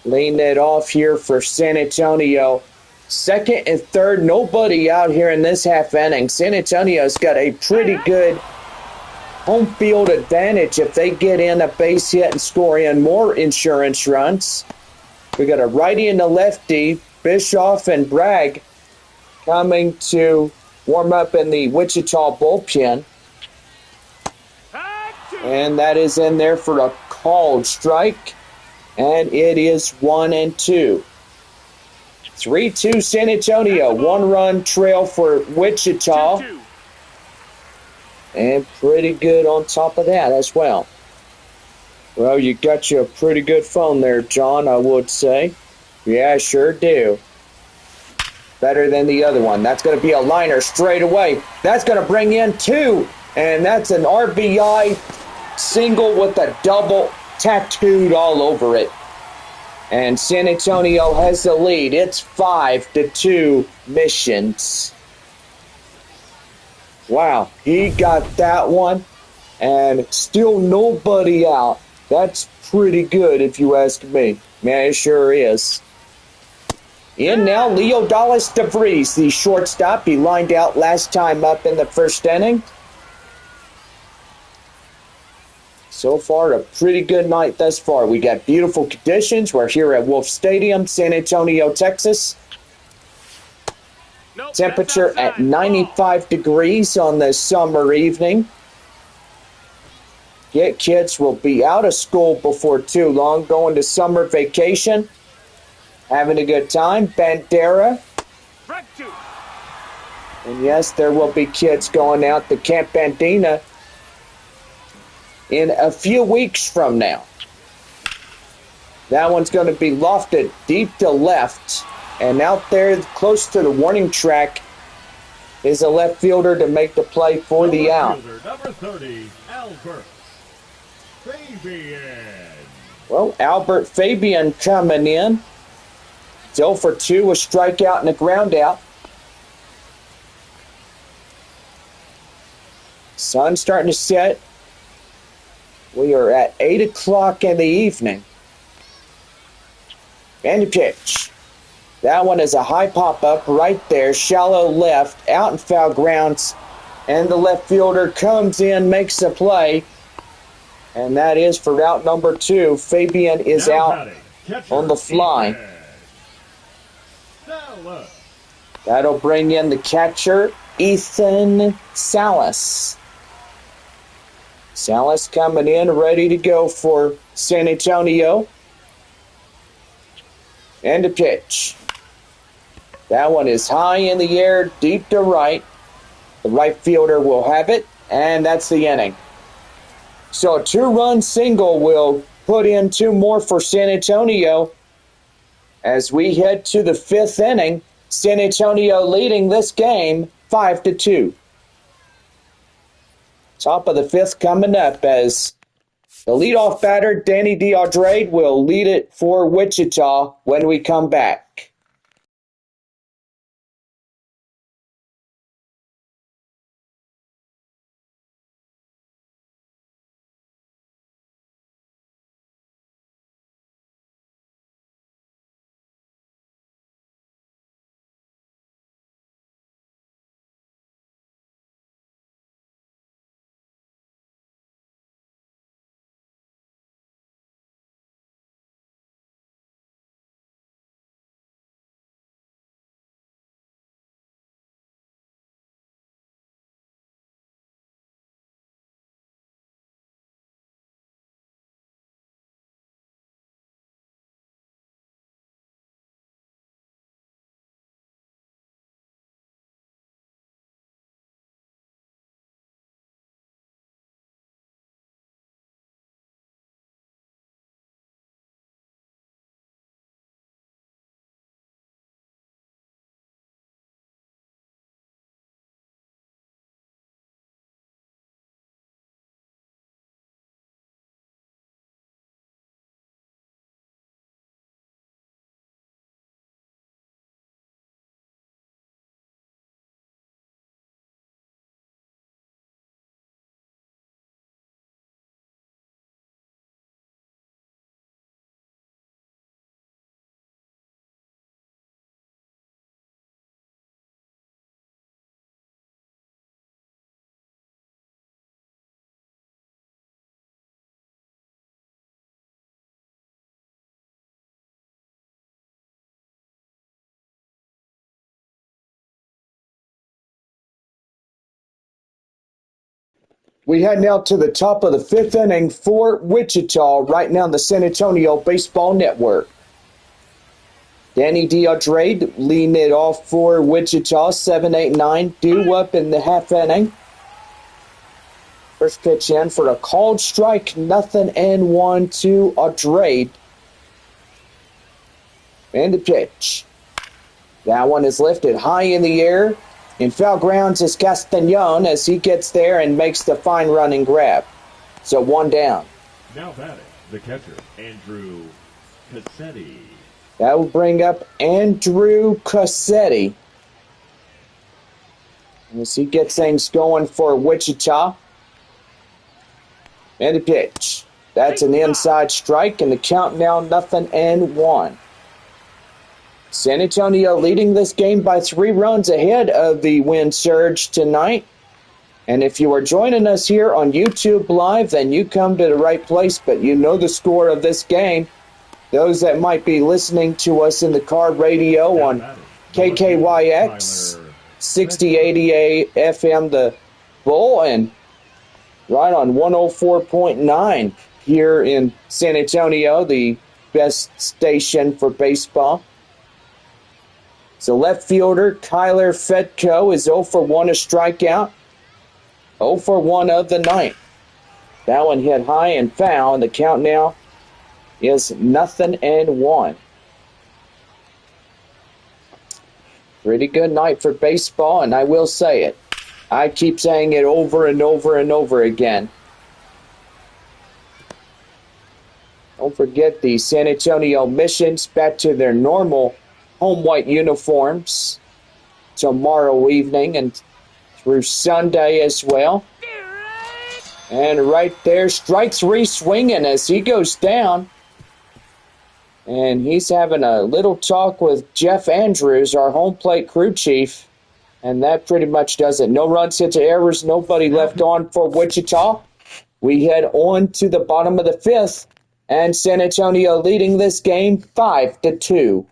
leading it off here for San Antonio. Second and third, nobody out here in this half inning. San Antonio's got a pretty good home field advantage if they get in a base hit and score in more insurance runs. We got a righty and a lefty, Bischoff and Bragg, coming to warm up in the Wichita bullpen. And that is in there for a called strike. And it is 1-2. 3-2 San Antonio. 1-run trail for Wichita. 2-2. And pretty good on top of that as well. Well, you got you a pretty good phone there, John, I would say. Yeah, I sure do. Better than the other one. That's going to be a liner straight away. That's going to bring in 2. And that's an RBI single with a double tattooed all over it. And San Antonio has the lead. It's 5-2 Missions. Wow, he got that one. And still nobody out. That's pretty good if you ask me. Man, it sure is. In now, Leo Dallas DeVries, the shortstop. He lined out last time up in the first inning. So far, a pretty good night thus far. We got beautiful conditions. We're here at Wolf Stadium, San Antonio, Texas. Nope, Temperature at 95 degrees on this summer evening. Get kids will be out of school before too long, going to summer vacation, having a good time. Bandera. And yes, there will be kids going out to Camp Bandina in a few weeks from now. That one's going to be lofted deep to left. And out there close to the warning track is a left fielder to make the play for the out. Number 30, Albert Fabian. Well, Albert Fabian coming in. 0 for 2, a strikeout and a ground out. Sun's starting to set. We are at 8 o'clock in the evening. And the pitch. That one is a high pop-up right there, shallow left, out in foul grounds. And the left fielder comes in, makes a play. And that is for route number 2. Fabian is out on the fly. That'll bring in the catcher, Ethan Salas. Salas coming in, ready to go for San Antonio. And a pitch. That one is high in the air, deep to right. The right fielder will have it, and that's the inning. So a two-run single will put in two more for San Antonio. As we head to the fifth inning, San Antonio leading this game 5-2. Top of the fifth coming up as the leadoff batter, Danny DeAndre, will lead it for Wichita when we come back. We head now to the top of the fifth inning for Wichita, right now on the San Antonio Baseball Network. Danny DeAndre leading it off for Wichita, 7-8-9, due up in the half inning. First pitch in for a called strike, 0-1 to Andrade. And the pitch. That one is lifted high in the air. In foul grounds is Castañon as he gets there and makes the fine running grab. So one down. Now batting, the catcher, Andrew Cassetti. That will bring up Andrew Cassetti as he gets things going for Wichita. And the pitch. That's an inside strike, and the count now 0-1. San Antonio leading this game by 3 runs ahead of the Wind Surge tonight. And if you are joining us here on YouTube Live, then you come to the right place, but you know the score of this game. Those that might be listening to us in the car radio on KKYX, 6080 FM The Bull, and right on 104.9 here in San Antonio, the best station for baseball. So left fielder Kyler Fedko is 0 for 1, a strikeout. 0 for 1 of the night. That one hit high and foul, and the count now is 0-1. Pretty good night for baseball, and I will say it. I keep saying it over and over and over again. Don't forget the San Antonio Missions back to their normal home white uniforms tomorrow evening and through Sunday as well. And right there, strike 3 swinging as he goes down. And he's having a little talk with Jeff Andrews, our home plate crew chief. And that pretty much does it. No runs, hits, or errors, nobody left on for Wichita. We head on to the bottom of the fifth, and San Antonio leading this game 5-2.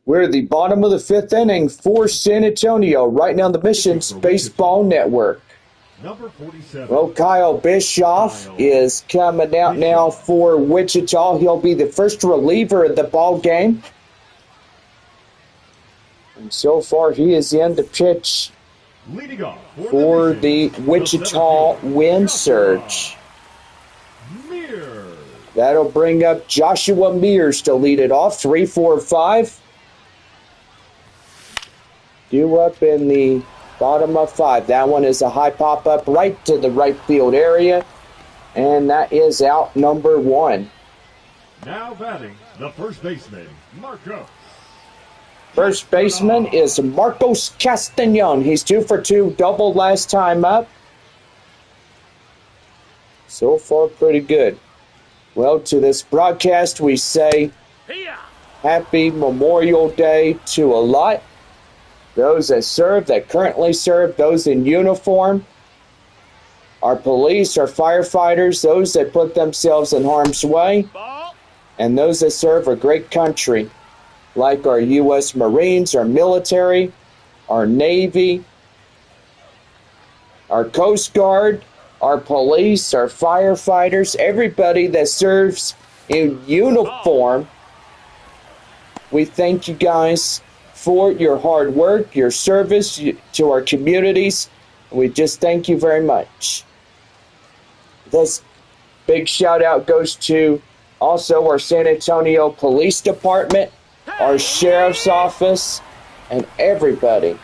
We're at the bottom of the fifth inning for San Antonio, right now on the Missions Baseball Network. Number 47. Well, Kyle Bischoff is coming out now for Wichita. He'll be the first reliever of the ball game. And so far, he is in to pitch Leading off for the Wichita Wind Surge. Mears. That'll bring up Joshua Mears to lead it off. 3, 4, 5. Due up in the bottom of 5. That one is a high pop up right to the right field area. And that is out number 1. Now batting, the first baseman, Marco. First baseman is Marcos Castañon. He's 2 for 2, double last time up. So far, pretty good. Well, to this broadcast, we say Happy Memorial Day to a lot. Those that serve, that currently serve, those in uniform, our police, our firefighters, those that put themselves in harm's way, and those that serve a great country, like our U.S. Marines, our military, our Navy, our Coast Guard, our police, our firefighters, everybody that serves in uniform. We thank you guys for your hard work, your service to our communities. We just thank you very much. This big shout out goes to also our San Antonio Police Department, our Sheriff's Office, and everybody.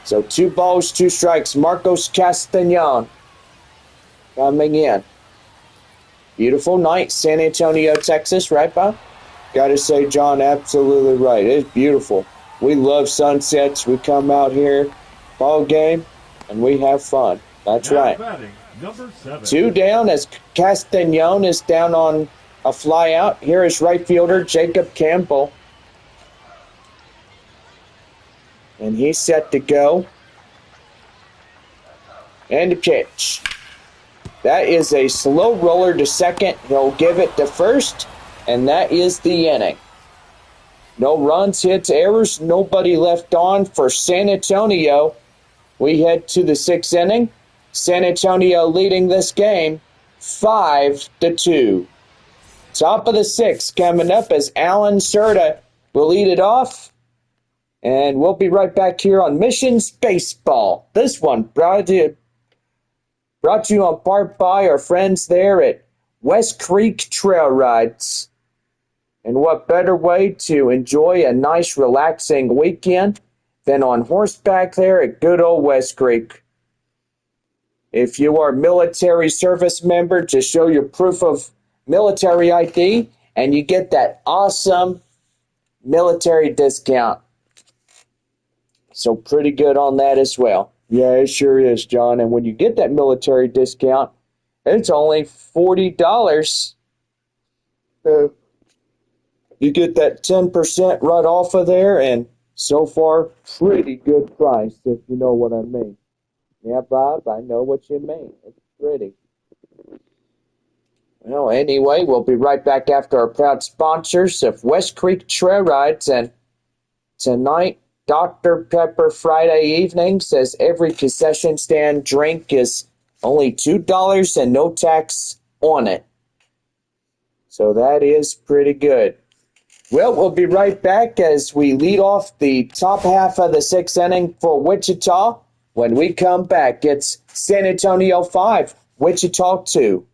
So 2 balls, 2 strikes. Marcos Castañon coming in. Beautiful night, San Antonio, Texas, right, Bob? Gotta say, John, absolutely right. It's beautiful. We love sunsets. We come out here, ball game, and we have fun. That's now right. Batting, number 7. 2 down as Castañon is down on a fly out. Here is right fielder Jacob Campbell. And he's set to go. And the pitch. That is a slow roller to second. He'll give it to first. And that is the inning. No runs, hits, errors, nobody left on for San Antonio. We head to the 6th inning. San Antonio leading this game 5-2. Top of the 6th coming up as Alan Serta will lead it off. And we'll be right back here on Missions Baseball. This one brought to you on part by our friends there at West Creek Trail Rides. And what better way to enjoy a nice, relaxing weekend than on horseback there at good old West Creek. If you are a military service member, just show your proof of military ID, and you get that awesome military discount. So pretty good on that as well. Yeah, it sure is, John. And when you get that military discount, it's only $40. You get that 10% right off of there, and so far, pretty good price, if you know what I mean. Yeah, Bob, I know what you mean. It's pretty. Well, anyway, we'll be right back after our proud sponsors of West Creek Trail Rides, and tonight, Dr. Pepper Friday evening says every concession stand drink is only $2 and no tax on it. So that is pretty good. Well, we'll be right back as we lead off the top half of the 6th inning for Wichita. When we come back, it's San Antonio 5, Wichita 2.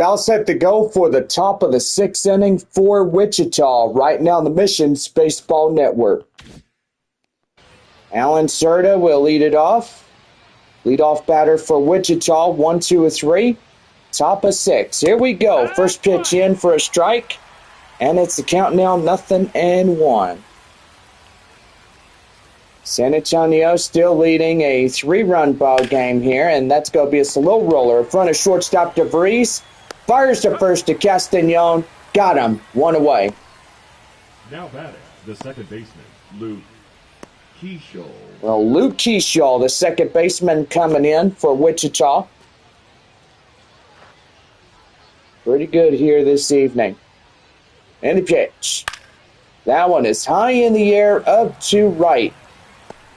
About set to go for the top of the 6th inning for Wichita, right now on the Missions Baseball Network. Alan Serta will lead it off. Leadoff batter for Wichita, 1, 2, 3. Top of 6. Here we go. First pitch in for a strike. And it's the count now, 0-1. San Antonio still leading a 3-run ball game here, and that's going to be a slow roller in front of shortstop DeVries. Fires to first to Castañon. Got him. 1 away. Now batting, the second baseman, Luke Keishall. Well, Luke Keishall, the second baseman, coming in for Wichita. Pretty good here this evening. And the pitch. That one is high in the air, up to right.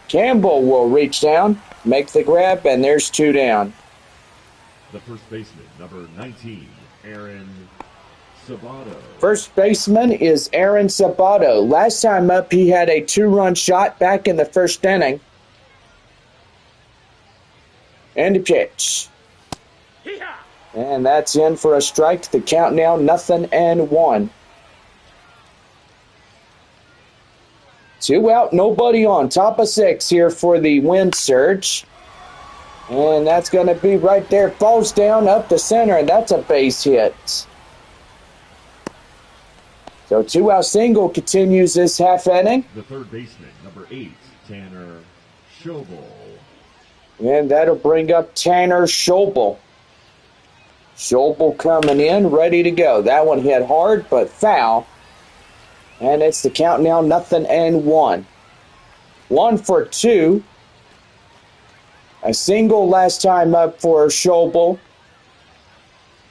Campbell will reach down, make the grab, and there's 2 down. The first baseman, number 19, Aaron Sabato. First baseman is Aaron Sabato. Last time up, he had a 2-run shot back in the first inning. And the pitch. And that's in for a strike. The count now, 0-1. 2 out, nobody on. Top of 6 here for the wind surge. And that's going to be right there. Falls down up the center, and that's a base hit. So 2 out single continues this half inning. The third baseman, number 8, Tanner Schobel. And that'll bring up Tanner Schobel. Schobel coming in, ready to go. That one hit hard, but foul. And it's the count now, 0-1. 1 for 2. A single last time up for Schobel.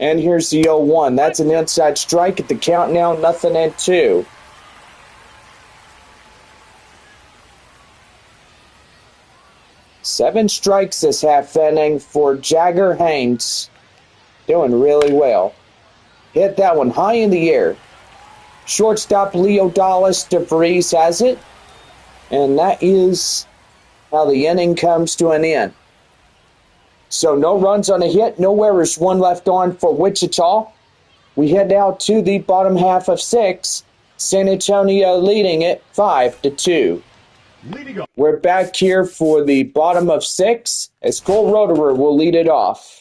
And here's the 0-1. That's an inside strike at the count now, 0-2. Seven strikes this half inning for Jagger Haynes. Doing really well. Hit that one high in the air. Shortstop Leo Dallas DeVries has it. And that is how the inning comes to an end. So no runs on a hit, no errors, 1 left on for Wichita. We head now to the bottom half of 6. San Antonio leading it 5-2. We're back here for the bottom of 6 as Cole Roederer will lead it off.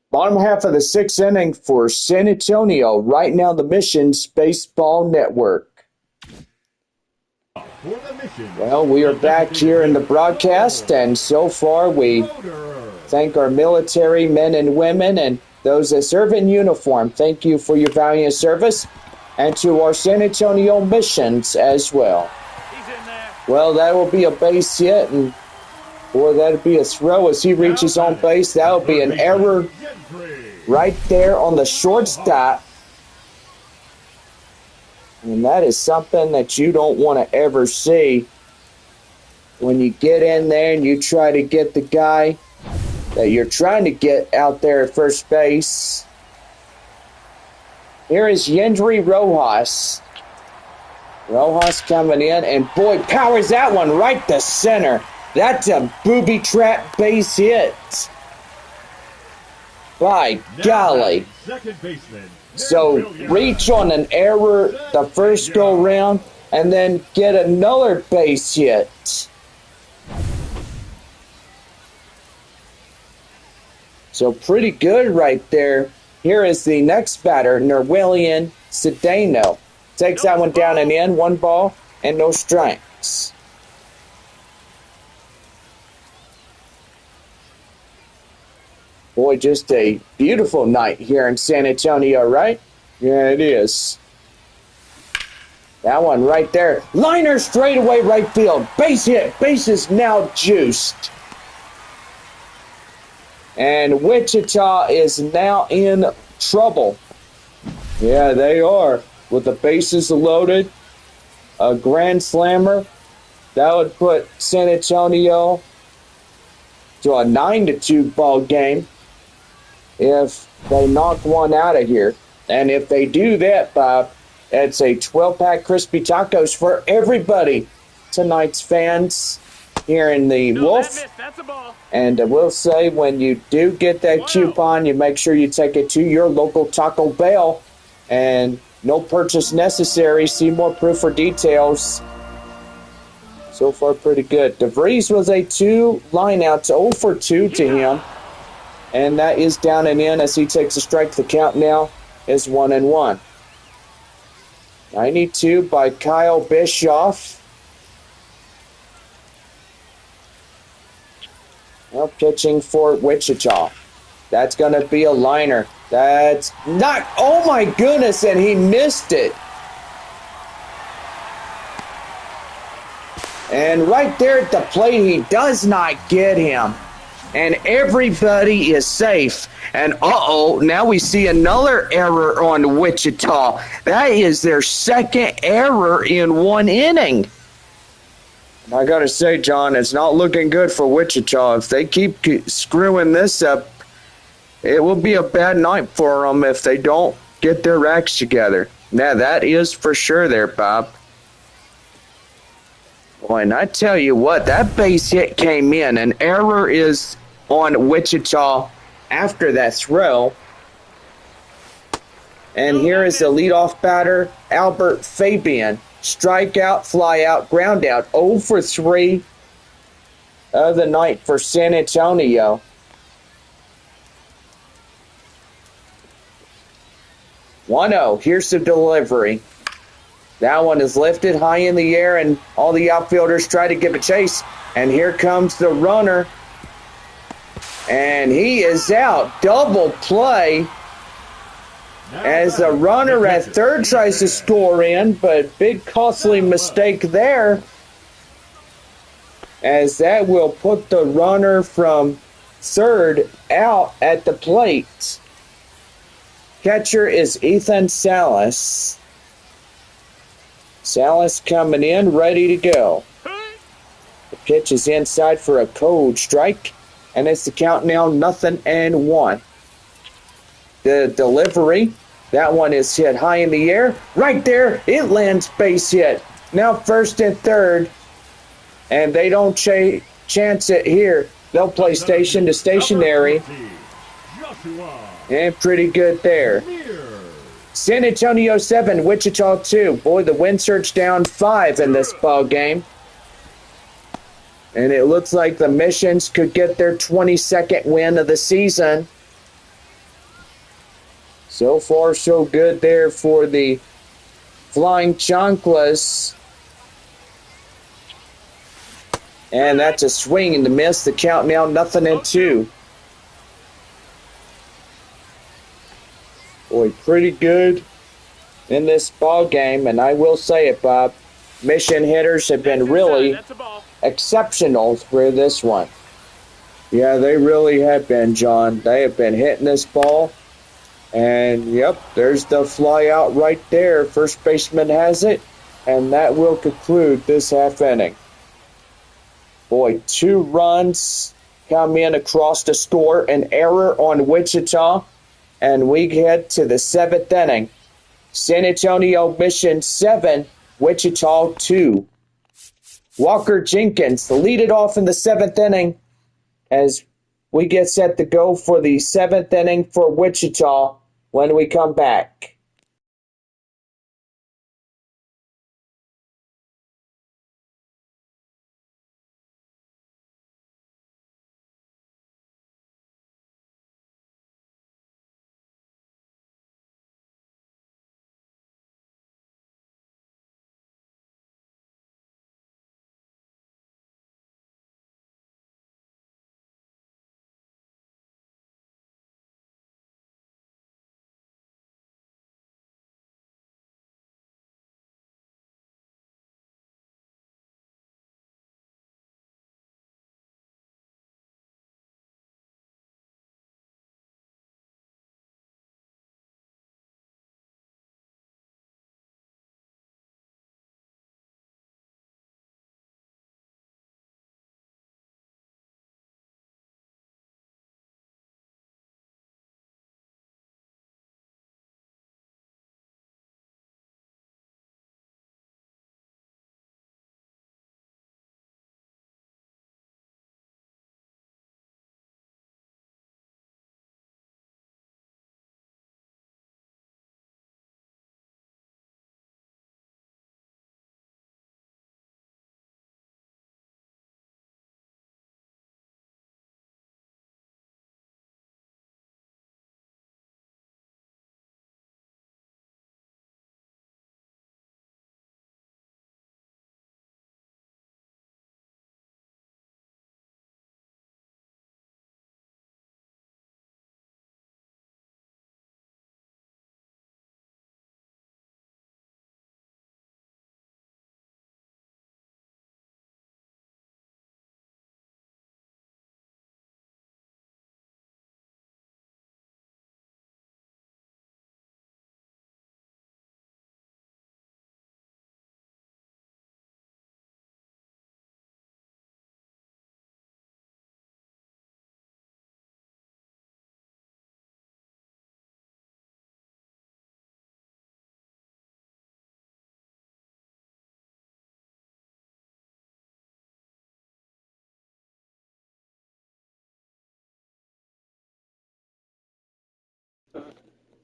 Bottom half of the 6th inning for San Antonio, right now the Missions Baseball Network. Well, we are back here in the broadcast, and so far we thank our military men and women and those that serve in uniform. Thank you for your valiant service, and to our San Antonio Missions as well. Well, that will be a base hit, and Boy, that'd be a throw as he reaches on base. That would be an error right there on the shortstop. And that is something that you don't want to ever see when you get in there and you try to get the guy that you're trying to get out there at first base. Here is Yendry Rojas. Rojas coming in, and boy, powers that one right to center. That's a booby trap base hit. By golly. Second baseman. So reach on an error the first go round and then get another base hit. So pretty good right there. Here is the next batter, Nerwillian Cedeno. Takes that one down and in, 1 ball and no strikes. Boy, just a beautiful night here in San Antonio, right? Yeah, it is. That one right there. Liner straight away right field. Base hit. Base is now juiced. And Wichita is now in trouble. Yeah, they are. With the bases loaded, a grand slammer. That would put San Antonio to a 9-2 ball game if they knock one out of here. And if they do that, Bob, it's a 12-pack crispy tacos for everybody. Tonight's fans here in the Wolf. That's a ball. And we'll say when you do get that coupon, you make sure you take it to your local Taco Bell. And no purchase necessary. See more proof for details. So far, pretty good. DeVries was a 2 lineout, 0 for 2 to him. And that is down and in as he takes a strike. The count now is 1-1. 92 by Kyle Bischoff. Now pitching for Wichita. That's going to be a liner. That's not, oh my goodness, and he missed it. And right there at the plate, he does not get him. And everybody is safe. And uh-oh, now we see another error on Wichita. That is their second error in 1 inning. And I got to say, John, it's not looking good for Wichita. If they keep screwing this up, it will be a bad night for them if they don't get their acts together. Now, that is for sure there, Bob. Boy, and I tell you what, that base hit came in. An error is on Wichita after that throw. And here is the leadoff batter, Albert Fabian. Strikeout, fly out, ground out. 0 for 3 of the night for San Antonio. Here's the delivery. That one is lifted high in the air, and all the outfielders try to give a chase. And here comes the runner. And he is out. Double play. As the runner at third tries to score in, but big costly mistake there. As that will put the runner from third out at the plate. Catcher is Ethan Salas. Salas coming in, ready to go. The pitch is inside for a cold strike, and it's the count now 0-1. The delivery, that one is hit high in the air. Right there, it lands base hit. Now first and third, and they don't chance it here. They'll play station to stationary. And pretty good there. San Antonio 7, Wichita 2. Boy, the win surge down 5 in this ball game. And it looks like the Missions could get their 22nd win of the season. So far, so good there for the Flying Chanclas. And that's a swing and a miss. The count now 0-2. Boy, pretty good in this ball game, and I will say it, Bob. Mission hitters have been really exceptional for this one. Yeah, they really have been, John. They have been hitting this ball. And, yep, there's the fly out right there. First baseman has it. And that will conclude this half inning. Boy, 2 runs come in across the score. An error on Wichita. And we head to the 7th inning. San Antonio Mission 7, Wichita 2. Walker Jenkins lead it off in the 7th inning as we get set to go for the 7th inning for Wichita when we come back.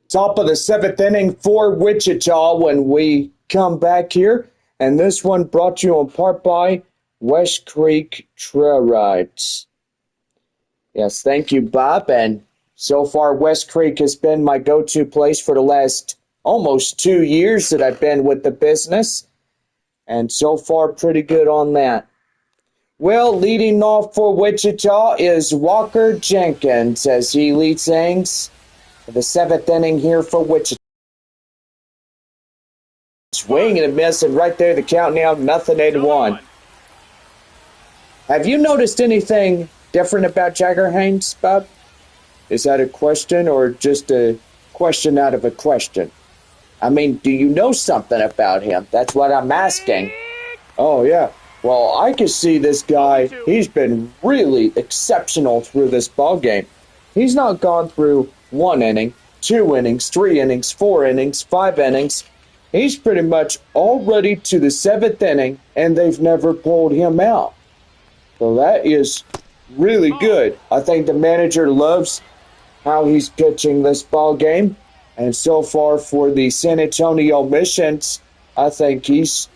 Top of the 7th inning for Wichita when we come back here. And this one brought to you in part by West Creek Trail Rides. Yes, thank you, Bob. And so far, West Creek has been my go-to place for the last almost 2 years that I've been with the business. And so far, pretty good on that. Well, leading off for Wichita is Walker Jenkins as he leads things for the 7th inning here for Wichita. Swing and a miss, and right there the count now, 0-1. Have you noticed anything different about Jagger Haynes, Bob? Is that a question or just a question out of a question? I mean, do you know something about him? That's what I'm asking. Oh, yeah. Well, I can see this guy. He's been really exceptional through this ball game. He's not gone through 1 inning, 2 innings, 3 innings, 4 innings, 5 innings. He's pretty much already to the 7th inning, and they've never pulled him out. So that is really good. I think the manager loves how he's pitching this ball game. And so far for the San Antonio Missions, I think he's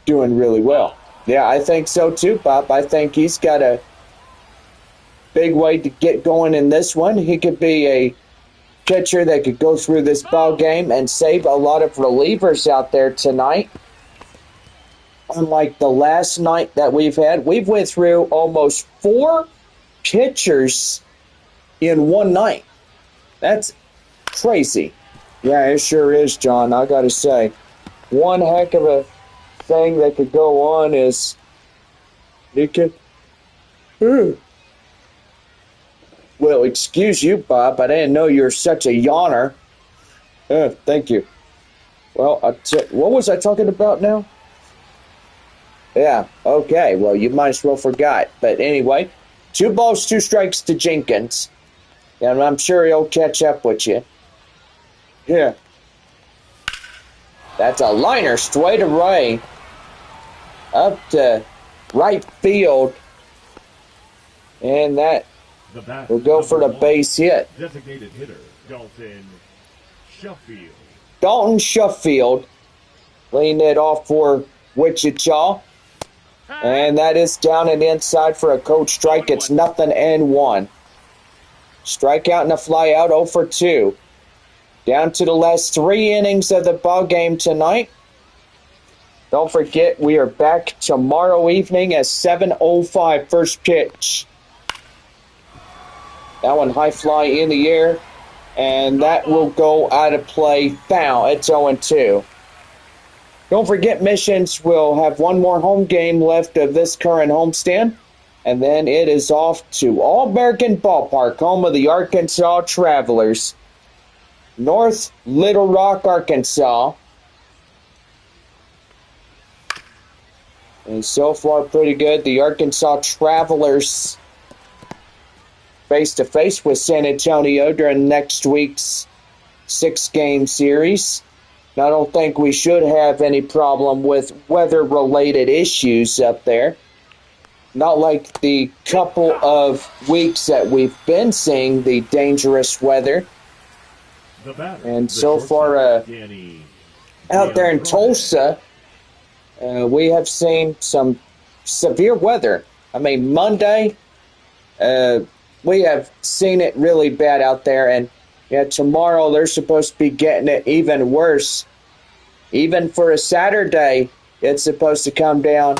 doing really well. Yeah, I think so too, Bob. I think he's got a big way to get going in this one. He could be a pitcher that could go through this ball game and save a lot of relievers out there tonight. Unlike the last night that we've had, we've went through almost 4 pitchers in one night. That's crazy. Yeah, it sure is, John. I got to say, one heck of a thing that could go on is you could Well, excuse you, Bob. I didn't know you're such a yawner. Thank you. Well, what was I talking about now? Yeah, okay. Well, you might as well forgot. But anyway, 2 balls, 2 strikes to Jenkins. And I'm sure he'll catch up with you. Yeah. That's a liner straight away. Up to right field. And that The batter, will go for the number 1, base hit. designated hitter, Dalton Sheffield. Dalton Sheffield leading it off for Wichita. And that is down and inside for a cold strike. It's 0-1. Strikeout and a flyout, 0 for 2. Down to the last 3 innings of the ball game tonight. Don't forget, we are back tomorrow evening at 7:05 first pitch. That one high fly in the air, and that will go out of play foul. It's 0-2. Don't forget, Missions will have one more home game left of this current homestand, and then it is off to All-American Ballpark, home of the Arkansas Travelers. North Little Rock, Arkansas. And so far, pretty good. The Arkansas Travelers face-to-face with San Antonio during next week's 6-game series. I don't think we should have any problem with weather-related issues up there. Not like the couple of weeks that we've been seeing the dangerous weather. And so far, out there in Tulsa, we have seen some severe weather. I mean, Monday, we have seen it really bad out there. And tomorrow they're supposed to be getting it even worse. Even for a Saturday, it's supposed to come down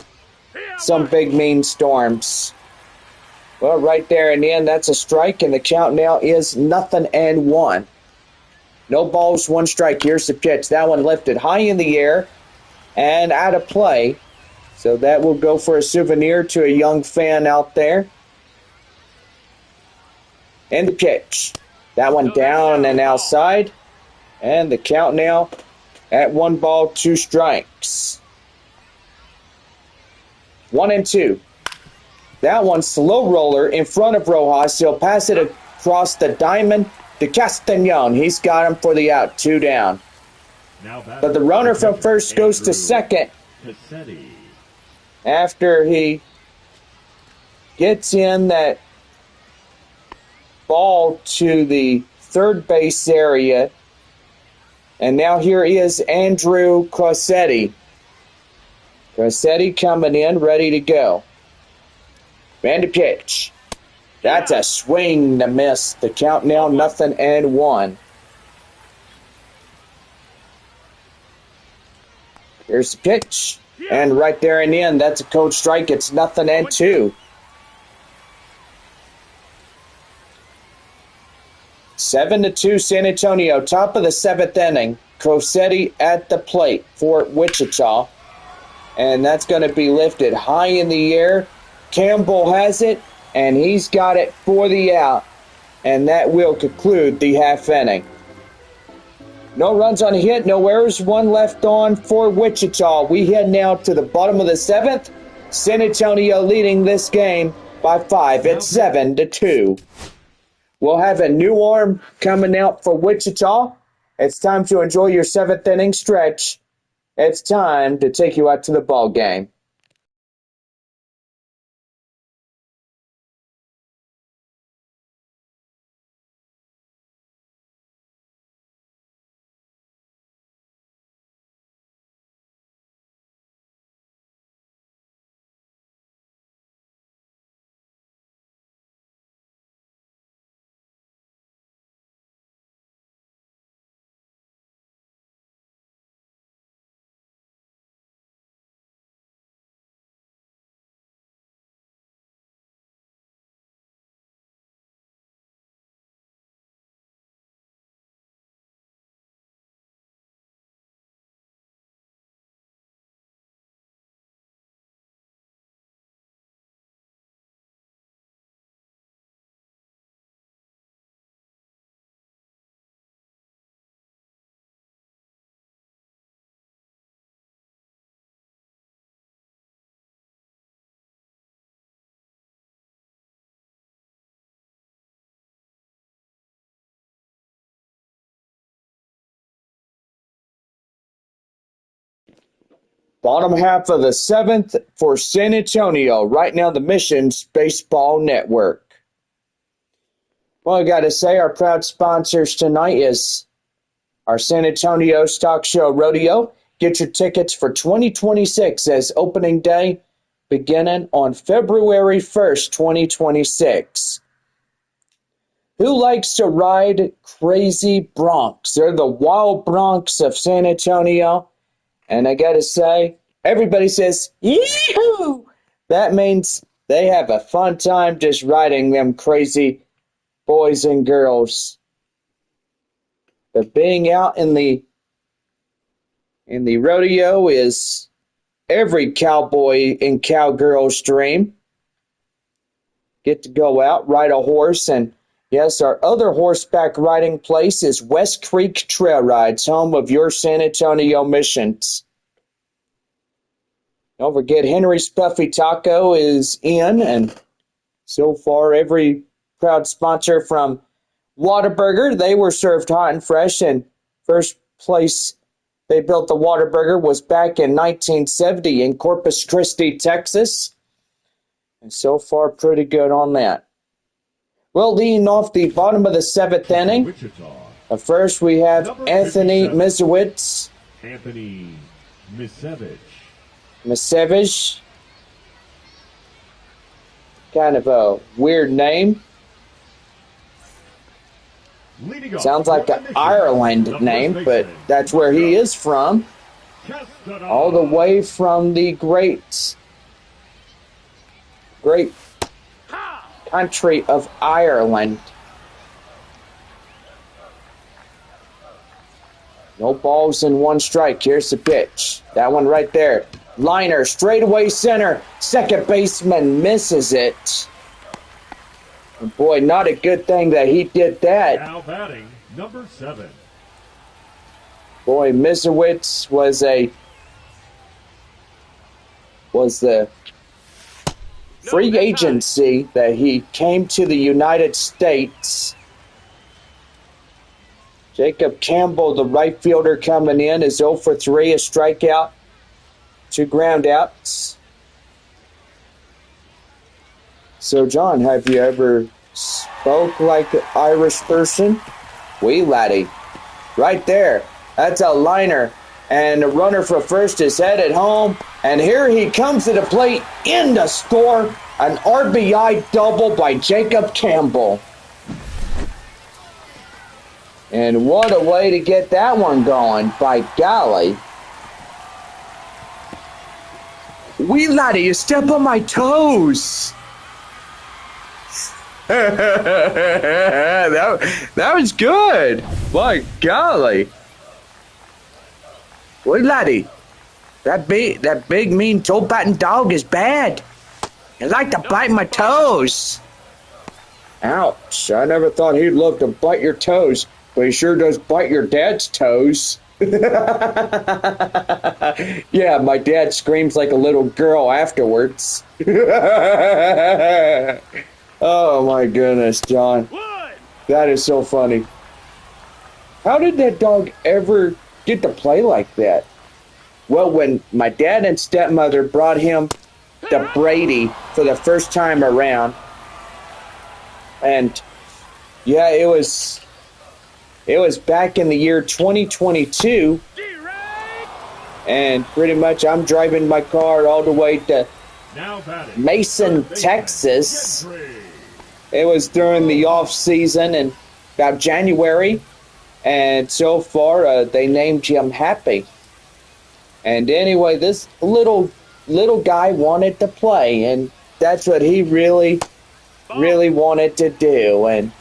some big mean storms. Well, right there in the end, that's a strike, and the count now is 0-1. No balls, 1 strike. Here's the pitch. That one lifted high in the air and out of play. So that will go for a souvenir to a young fan out there. And the pitch. That one down and outside. And the count now at 1 ball, 2 strikes. 1-2. That one slow roller in front of Rojas. He'll pass it across the diamond to Castañon. He's got him for the out, 2 down. But the runner from first goes to second after he gets in that ball to the third base area. And now here is Andrew Crosetti. Crosetti coming in, ready to go. And a pitch. That's a swing to miss. The count now 0-1. Here's the pitch. And right there in the end, that's a cold strike. It's 0-2. 7-2 San Antonio. Top of the 7th inning. Crosetti at the plate for Wichita. And that's going to be lifted high in the air. Campbell has it, and he's got it for the out. And that will conclude the half inning. No runs on a hit, no errors, 1 left on for Wichita. We head now to the bottom of the 7th. San Antonio leading this game by 5. It's 7-2. We'll have a new arm coming out for Wichita. It's time to enjoy your 7th inning stretch. It's time to take you out to the ball game. Bottom half of the 7th for San Antonio, right now the Missions Baseball Network. Well, I got to say, our proud sponsors tonight is our San Antonio Stock Show Rodeo. Get your tickets for 2026 as opening day beginning on February 1st, 2026. Who likes to ride crazy broncs? They're the wild broncs of San Antonio. And I gotta say, everybody says, yee-hoo! That means they have a fun time just riding them crazy boys and girls. But being out in the rodeo is every cowboy and cowgirl's dream. Get to go out, ride a horse, and yes, our other horseback riding place is West Creek Trail Rides, home of your San Antonio Missions. Don't forget Henry's Puffy Taco is in, and so far every proud sponsor from Whataburger, they were served hot and fresh, and first place they built the Whataburger was back in 1970 in Corpus Christi, Texas. And so far, pretty good on that. Well, leading off the bottom of the 7th inning, Wichita. First we have Number Anthony 57. Misewitz. Anthony Misevich. Misevich. Kind of a weird name. Leading off Sounds like for an the Ireland Missions, name, the but first that's where he is from. baseman, All the way from the great country of Ireland. No balls in one strike. Here's the pitch. That one right there. Liner, straightaway center. Second baseman misses it. And boy, not a good thing that he did that. Now batting, number 7. Boy, Misewitz was the free agency that he came to the United States. Jacob Campbell, the right fielder coming in, is 0 for 3, a strikeout, 2 ground outs. So, John, have you ever spoke like an Irish person? Wee laddie. Right there. That's a liner. And the runner for first is headed home. And here he comes to the plate in the score. An RBI double by Jacob Campbell. And what a way to get that one going, by golly. Wee laddie, you step on my toes. that was good. By golly. Wee laddie, that big mean toe-batting dog is bad. You like to bite my toes. Ouch, I never thought he'd love to bite your toes, but he sure does bite your dad's toes. Yeah, my dad screams like a little girl afterwards. Oh my goodness, John. That is so funny. How did that dog ever get to play like that? Well, when my dad and stepmother brought him to Brady for the first time around, and yeah, it was back in the year 2022, and pretty much I'm driving my car all the way to Mason, Texas. It was during the off season and about January, and so far they named him Happy. And anyway, this little guy wanted to play, and that's what he really wanted to do. And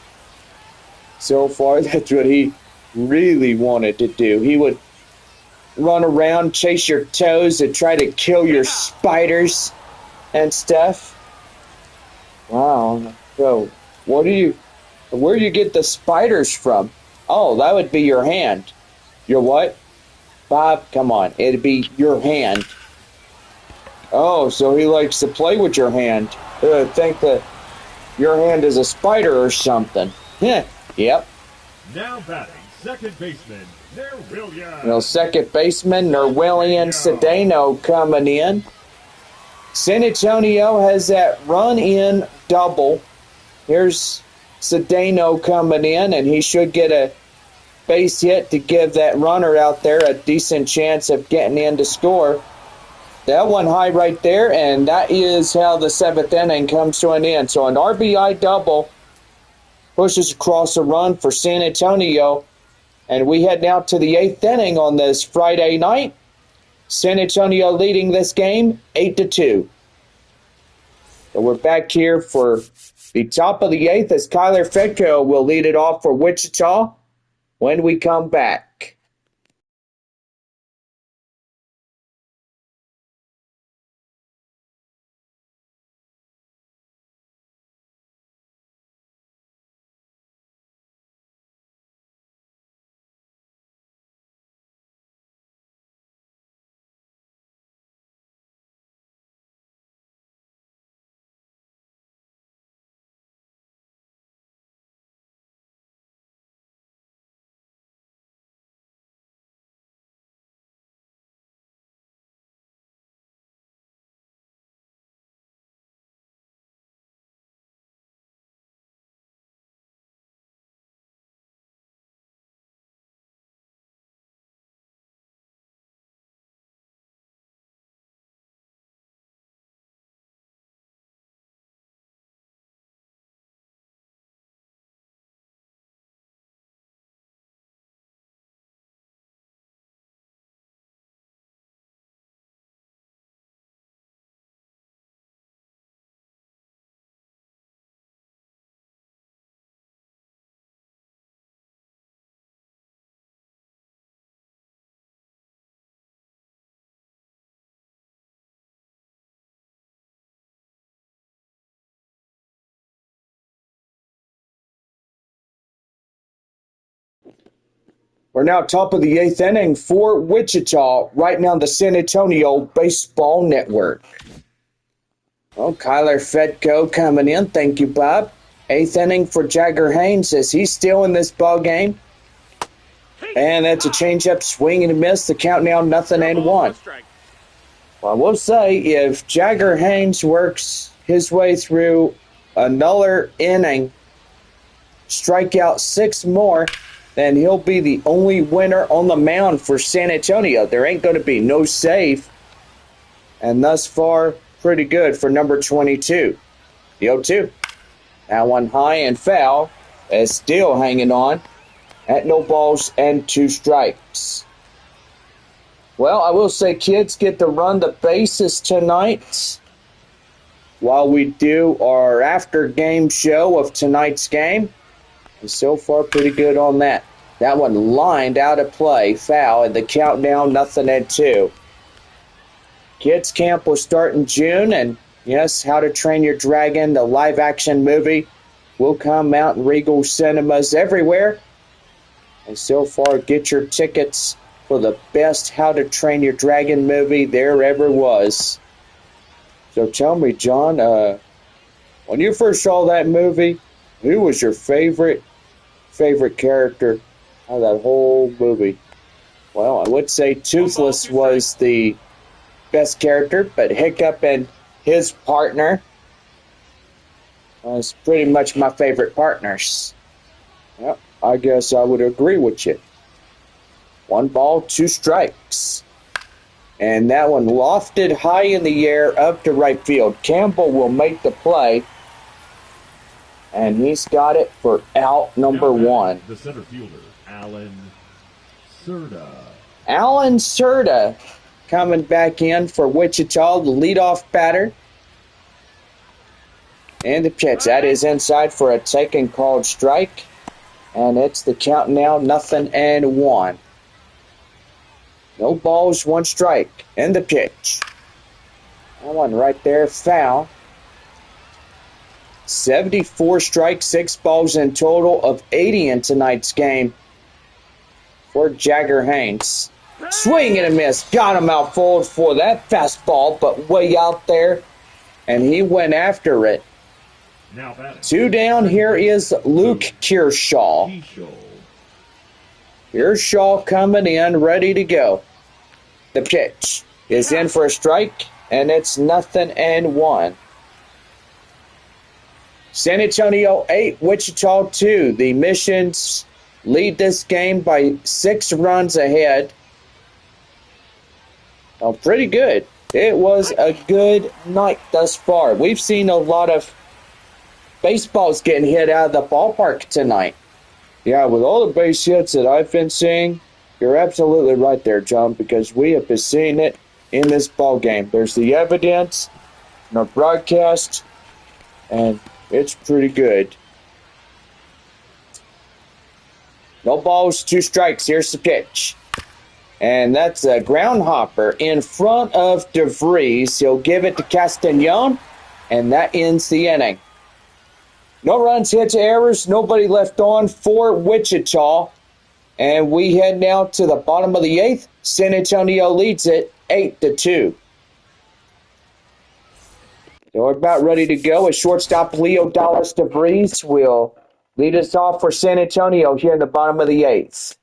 so far, that's what he really wanted to do. He would run around, chase your toes, and try to kill your spiders and stuff. Wow. So, where do you get the spiders from? Oh, that would be your hand. Your what? Bob, come on. It'd be your hand. Oh, so he likes to play with your hand. Think that your hand is a spider or something. Yep. Now batting, second baseman, Second baseman Nerwillian Cedeno coming in. San Antonio has that run-in double. Here's Cedeno coming in, and he should get a base hit to give that runner out there a decent chance of getting in to score. That one high right there, and that is how the seventh inning comes to an end. So an RBI double pushes across a run for San Antonio, and we head now to the eighth inning on this Friday night. San Antonio leading this game 8-2. So we're back here for the top of the eighth as Kyler Fedko will lead it off for Wichita when we come back. We're now top of the eighth inning for Wichita, right now on the San Antonio Baseball Network. Oh, Kyler Fedko coming in. Thank you, Bob. Eighth inning for Jagger Haynes as he's still in this ball game. And that's a changeup, swing and a miss. The count now 0-1. Well, I will say, if Jagger Haynes works his way through another inning, strike out 6 more, then he'll be the only winner on the mound for San Antonio. There ain't going to be no save. And thus far, pretty good for number 22. The 0-2. That one high and foul is still hanging on at no balls and 2 strikes. Well, I will say kids get to run the bases tonight while we do our after-game show of tonight's game. And so far, pretty good on that. That one lined out of play, foul, and the countdown 0-2. Kids camp will start in June, and yes, How to Train Your Dragon, the live-action movie, will come out in Regal cinemas everywhere. And so far, get your tickets for the best How to Train Your Dragon movie there ever was. So tell me, John, when you first saw that movie, who was your favorite character of that whole movie? Well, I would say Toothless was the best character, but Hiccup and his partner was pretty much my favorite partners. Well, I guess I would agree with you. 1 ball, 2 strikes. And that one lofted high in the air up to right field. Campbell will make the play. And he's got it for out number 1. The center fielder, Alan Serta. Alan Serta coming back in for Wichita, the leadoff batter. And the pitch. That is inside for a taken called strike. And it's the count now 0-1. No balls, 1 strike. And the pitch. That one right there, foul. 74 strikes, 6 balls in total of 80 in tonight's game for Jagger Haynes. Swing and a miss. Got him out forward for that fastball, but way out there. And he went after it. 2 down. Here is Luke Kershaw. Here's Shaw coming in, ready to go. The pitch is in for a strike, and it's 0-1. San Antonio 8, Wichita 2. The Missions lead this game by 6 runs ahead. Oh, pretty good. It was a good night thus far. We've seen a lot of baseballs getting hit out of the ballpark tonight. Yeah, with all the base hits that I've been seeing, you're absolutely right there, John, because we have been seeing it in this ball game. There's the evidence in our broadcast, and it's pretty good. No balls, 2 strikes. Here's the pitch. And that's a ground hopper in front of DeVries. He'll give it to Castagnon, and that ends the inning. No runs, hits, errors, nobody left on for Wichita. And we head now to the bottom of the 8th. San Antonio leads it 8-2. So we're about ready to go. A shortstop, Leo Dallas DeVries, will lead us off for San Antonio here in the bottom of the 8th.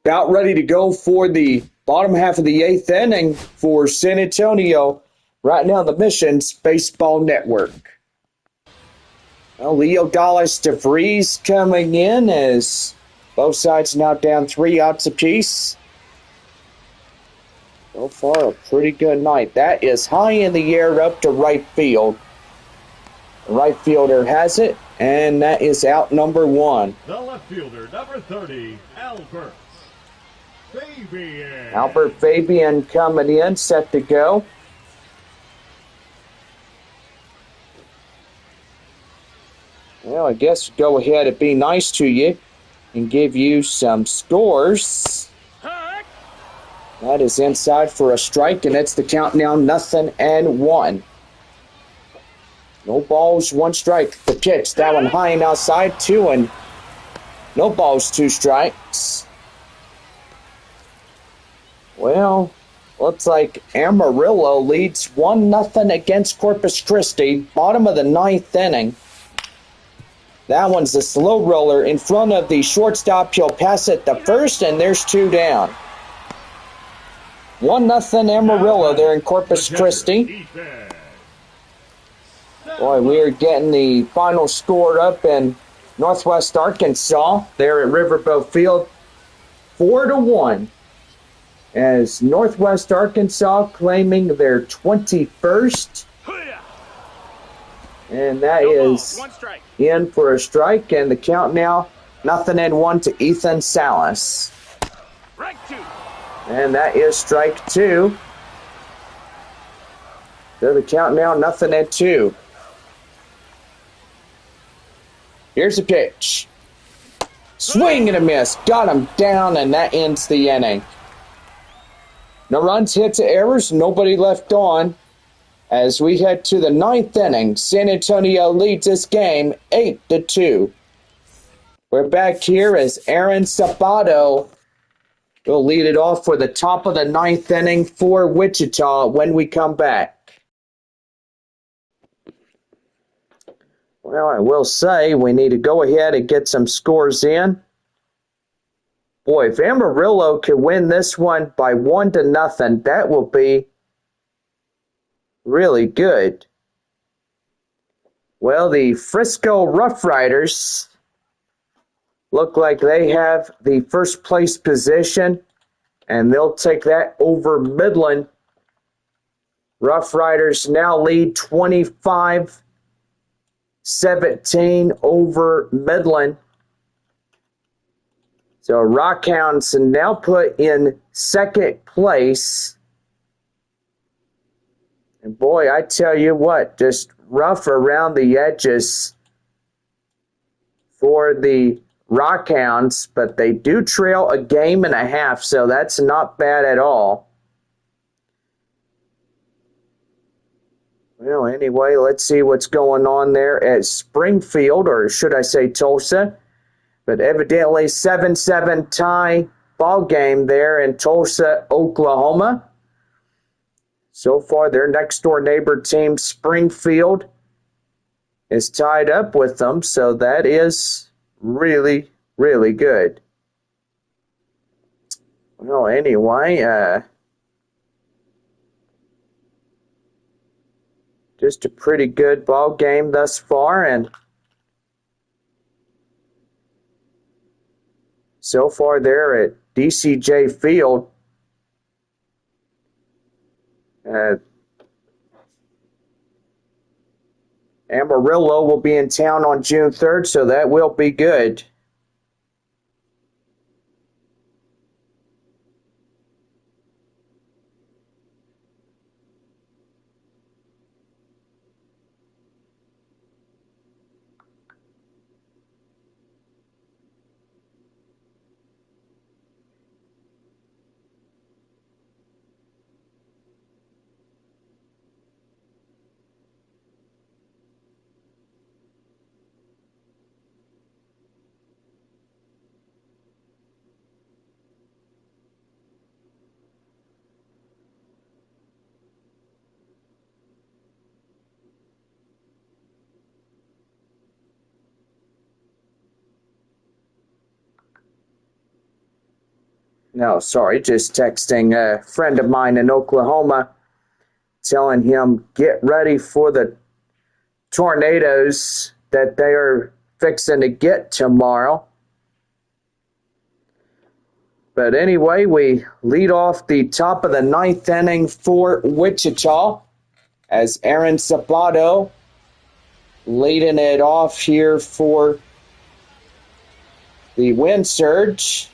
About ready to go for the bottom half of the 8th inning for San Antonio. Right now, the Missions Baseball Network. Well, Leo Dallas DeVries coming in as both sides now down 3 outs apiece. So far, a pretty good night. That is high in the air up to right field. The right fielder has it, and that is out number 1. The left fielder, number 30, Albert Fabian. Albert Fabian coming in, set to go. Well, I guess go ahead and be nice to you and give you some scores. That is inside for a strike, and it's the count now 0-1. No balls, 1 strike. The pitch, that one high and outside, 2, and no balls, 2 strikes. Well, looks like Amarillo leads 1-0 against Corpus Christi, bottom of the 9th inning. That one's a slow roller in front of the shortstop. He'll pass it to first, and there's 2 down. 1-0 Amarillo there in Corpus Christi. Boy, we are getting the final score up in Northwest Arkansas there at Riverboat Field. 4-1 as Northwest Arkansas claiming their 21st. And that is in for a strike, and the count now 0-1 to Ethan Salas. And that is strike 2. So the count now 0-2. Here's the pitch. Swing and a miss. Got him down, and that ends the inning. No runs, hits, or errors. Nobody left on. As we head to the 9th inning, San Antonio leads this game 8-2. We're back here as Aaron Sabato will lead it off for the top of the 9th inning for Wichita when we come back. Well, I will say we need to go ahead and get some scores in. Boy, if Amarillo can win this one by 1-0, that will be really good. Well, the Frisco Rough Riders look like they have the first place position, and they'll take that over Midland. Rough Riders now lead 25-17 over Midland. So Rockhounds now put in 2nd place. And boy, I tell you what, just rough around the edges for the Rockhounds, but they do trail a game and a half, so that's not bad at all. Well, anyway, let's see what's going on there at Springfield, or should I say Tulsa. But evidently 7-7 tie ball game there in Tulsa, Oklahoma. So far, their next-door neighbor team, Springfield, is tied up with them, so that is really, really good. Well, anyway, just a pretty good ball game thus far, and so far there at DCJ Field, Amarillo will be in town on June 3rd, so that will be good. No, sorry, just texting a friend of mine in Oklahoma, telling him get ready for the tornadoes that they are fixing to get tomorrow. But anyway, we lead off the top of the ninth inning for Wichita as Aaron Sabato leading it off here for the Wind Surge.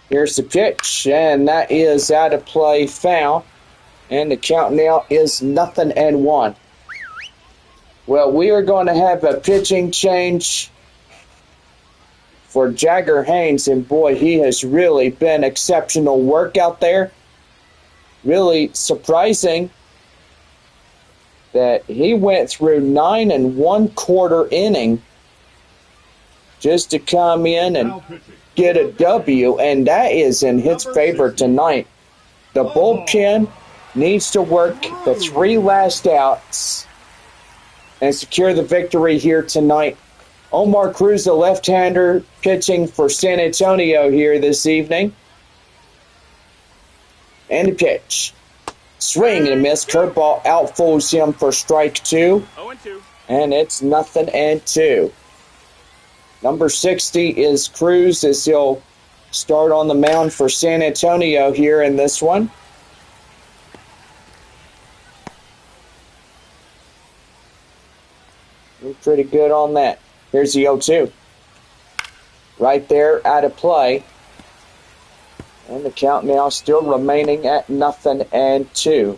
Here's the pitch, and that is out of play, foul. And the count now is 0-1. Well, we are going to have a pitching change for Jagger Haynes, and boy, he has really been exceptional work out there. Really surprising that he went through 9 1/4 inning just to come in and get a W, and that is in his favor tonight. The bullpen needs to work the 3 last outs and secure the victory here tonight. Omar Cruz, the left-hander, pitching for San Antonio here this evening. And the pitch. Swing and a miss. Curveball outfools him for strike 2. 0-2. And it's 0-2. Number 60 is Cruz as he'll start on the mound for San Antonio here in this one. We're pretty good on that. Here's the 0-2. Right there, out of play. And the count now still remaining at 0-2.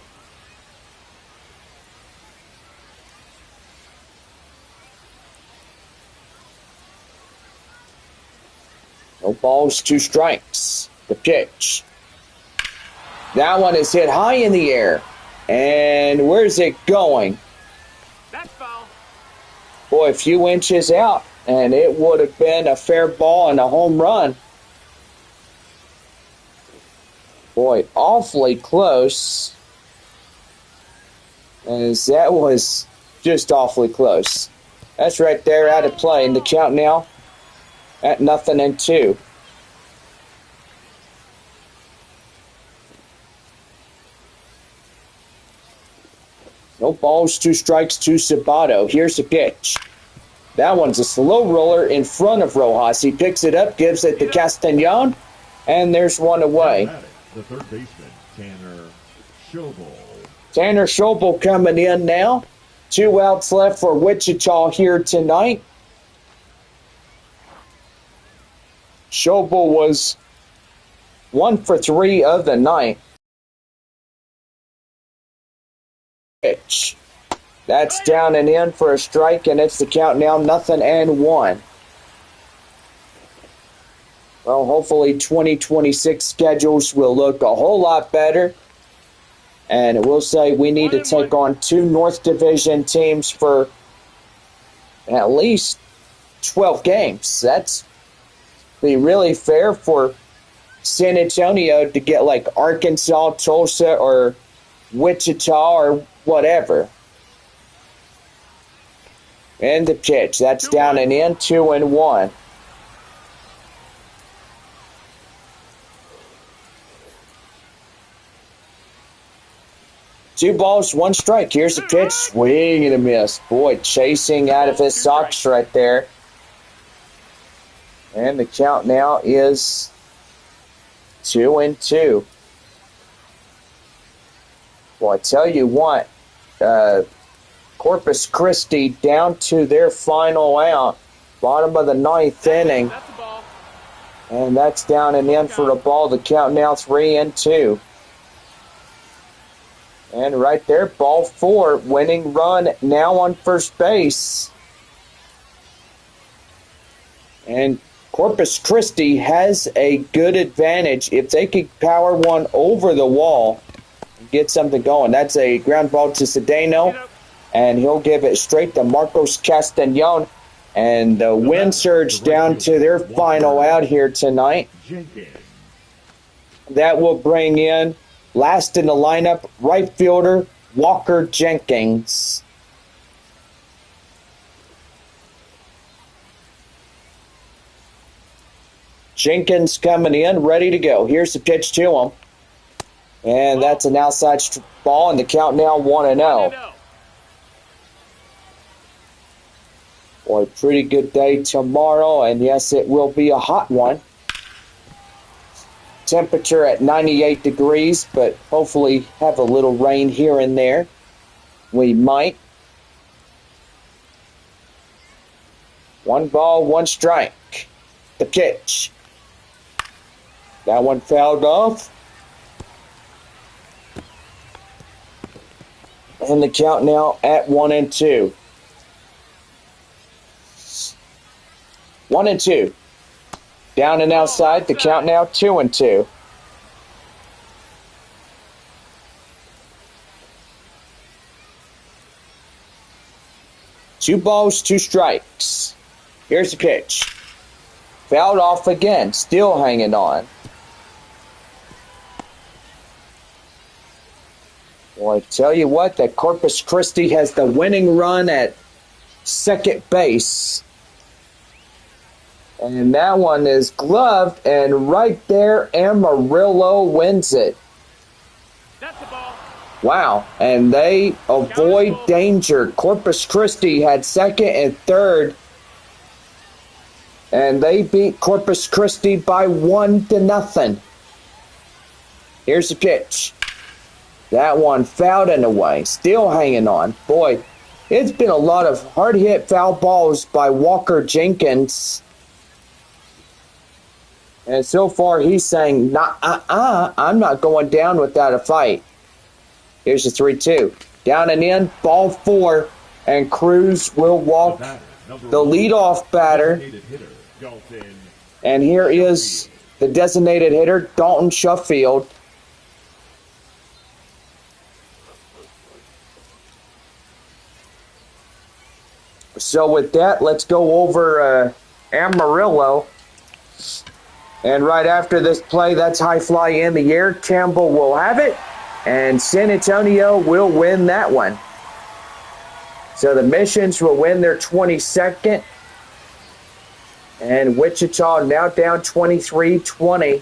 No balls, 2 strikes. The pitch. That one is hit high in the air. And where's it going? That's foul. Boy, a few inches out, and it would have been a fair ball and a home run. Boy, awfully close. As that was just awfully close. That's right there out of play, and the count now at 0-2. No balls, 2 strikes to Sabato. Here's the pitch. That one's a slow roller in front of Rojas. He picks it up, gives it to Castañon, and there's one away. The third baseman, Tanner Schobel. Tanner Schobel coming in now. 2 outs left for Wichita here tonight. Schobel was 1 for 3 of the night. Pitch. That's down and in for a strike, and it's the count now 0-1. Well, hopefully 2026 schedules will look a whole lot better. And we'll say we need to take on 2 North Division teams for at least 12 games. That's be really fair for San Antonio to get like Arkansas, Tulsa, or Wichita, or whatever. And the pitch. That's down and in, 2-1. Two balls, 1 strike. Here's the pitch. Swing and a miss. Boy, chasing out of his socks right there. And the count now is 2-2. Well, I tell you what, Corpus Christi down to their final out, bottom of the 9th inning. That's a ball. And that's down and in for the ball. The count now 3-2. And right there, ball 4, winning run now on first base. And Corpus Christi has a good advantage if they could power one over the wall and get something going. That's a ground ball to Cedeno, and he'll give it straight to Marcos Castañon. And the Wind Surge down to their final out here tonight. That will bring in, last in the lineup, right fielder Walker Jenkins. Jenkins coming in, ready to go. Here's the pitch to him. And that's an outside ball, and the count now 1-0. Boy, pretty good day tomorrow, and yes, it will be a hot one. Temperature at 98 degrees, but hopefully have a little rain here and there. We might. 1 ball, 1 strike. The pitch. That one fouled off. And the count now at 1-2. 1-2. Down and outside. The count now 2-2. Two balls, 2 strikes. Here's the pitch. Fouled off again. Still hanging on. Well, I tell you what, that Corpus Christi has the winning run at second base. And that one is gloved, and right there, Amarillo wins it. That's the ball. Wow, and they avoid danger. Corpus Christi had second and third, and they beat Corpus Christi by 1-0. Here's the pitch. That one fouled and away. Still hanging on. Boy, it's been a lot of hard-hit foul balls by Walker Jenkins. And so far, he's saying, I'm not going down without a fight. Here's the 3-2. Down and in, ball 4, and Cruz will walk the leadoff batter. And here is the designated hitter, Dalton Sheffield. So with that, let's go over Amarillo. And right after this play, that's high fly in the air. Campbell will have it, and San Antonio will win that one. So the Missions will win their 22nd, and Wichita now down 23-20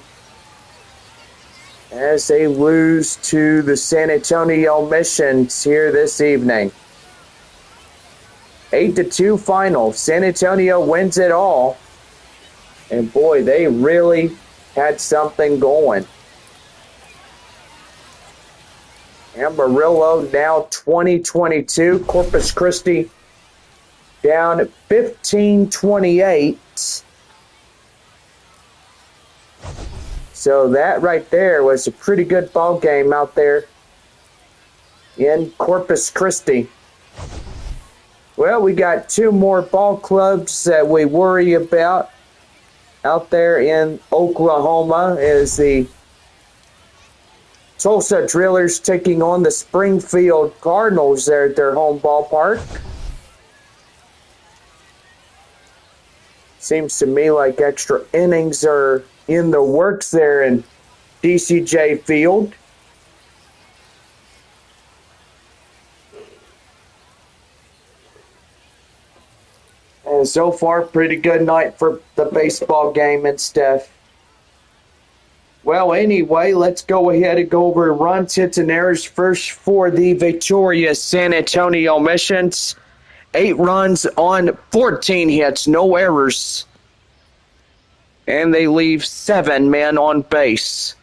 as they lose to the San Antonio Missions here this evening. 8-2 final. San Antonio wins it all. And boy, they really had something going. Amarillo now 20-22. Corpus Christi down 15-28. So that right there was a pretty good ball game out there in Corpus Christi. Well, we got 2 more ball clubs that we worry about out there in Oklahoma. Is the Tulsa Drillers taking on the Springfield Cardinals there at their home ballpark. Seems to me like extra innings are in the works there in DCJ Field. And so far, pretty good night for the baseball game and stuff. Well, anyway, let's go ahead and go over runs, hits, and errors first for the victorious San Antonio Missions. 8 runs on 14 hits, no errors. And they leave 7 men on base.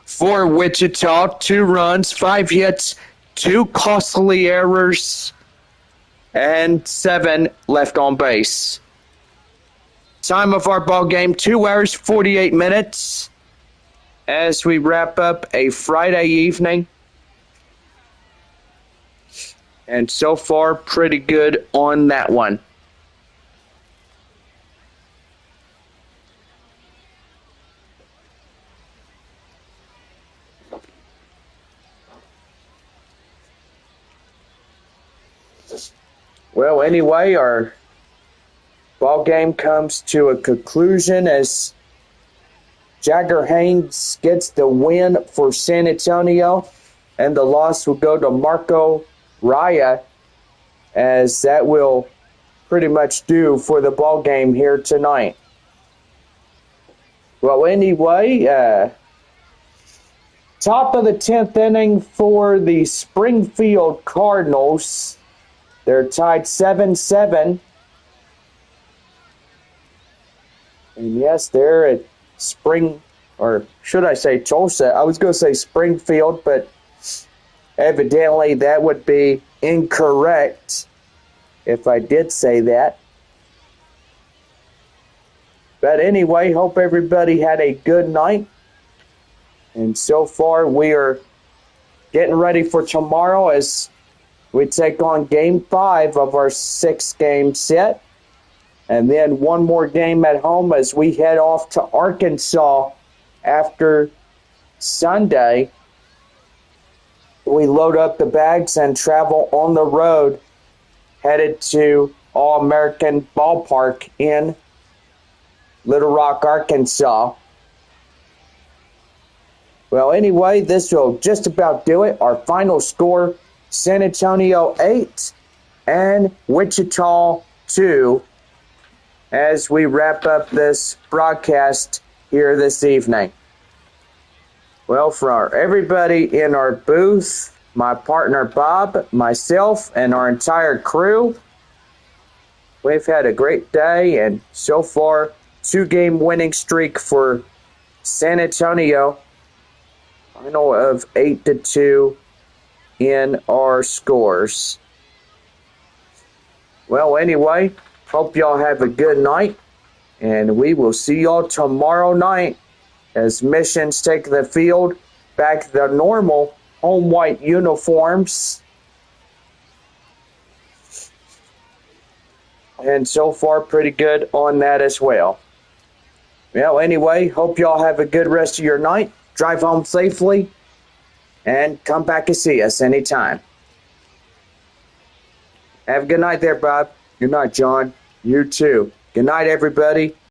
For Wichita, 2 runs, 5 hits, 2 costly errors, and 7 left on base. Time of our ball game, 2 hours, 48 minutes. As we wrap up a Friday evening. And so far, pretty good on that one. Well, anyway, our ball game comes to a conclusion as Jagger Haynes gets the win for San Antonio, and the loss will go to Marco Raya, as that will pretty much do for the ball game here tonight. Well, anyway, top of the 10th inning for the Springfield Cardinals. They're tied 7-7. And yes, they're at or should I say Tulsa? I was going to say Springfield, but evidently that would be incorrect if I did say that. But anyway, hope everybody had a good night. And so far, we are getting ready for tomorrow as we take on Game 5 of our 6-game set. And then one more game at home as we head off to Arkansas after Sunday. We load up the bags and travel on the road, headed to All-American Ballpark in Little Rock, Arkansas. Well, anyway, this will just about do it. Our final score, San Antonio 8 and Wichita 2, as we wrap up this broadcast here this evening. Well, for everybody in our booth, my partner Bob, myself, and our entire crew, we've had a great day, and so far, 2-game winning streak for San Antonio. Final of 8-2 in our scores. Well, anyway, hope y'all have a good night, and we will see y'all tomorrow night as Missions take the field back to the normal home white uniforms. And so far, pretty good on that as well. Well, anyway, hope y'all have a good rest of your night. Drive home safely, and come back and see us anytime. Have a good night there, Bob. Good night, John. You too. Good night, everybody.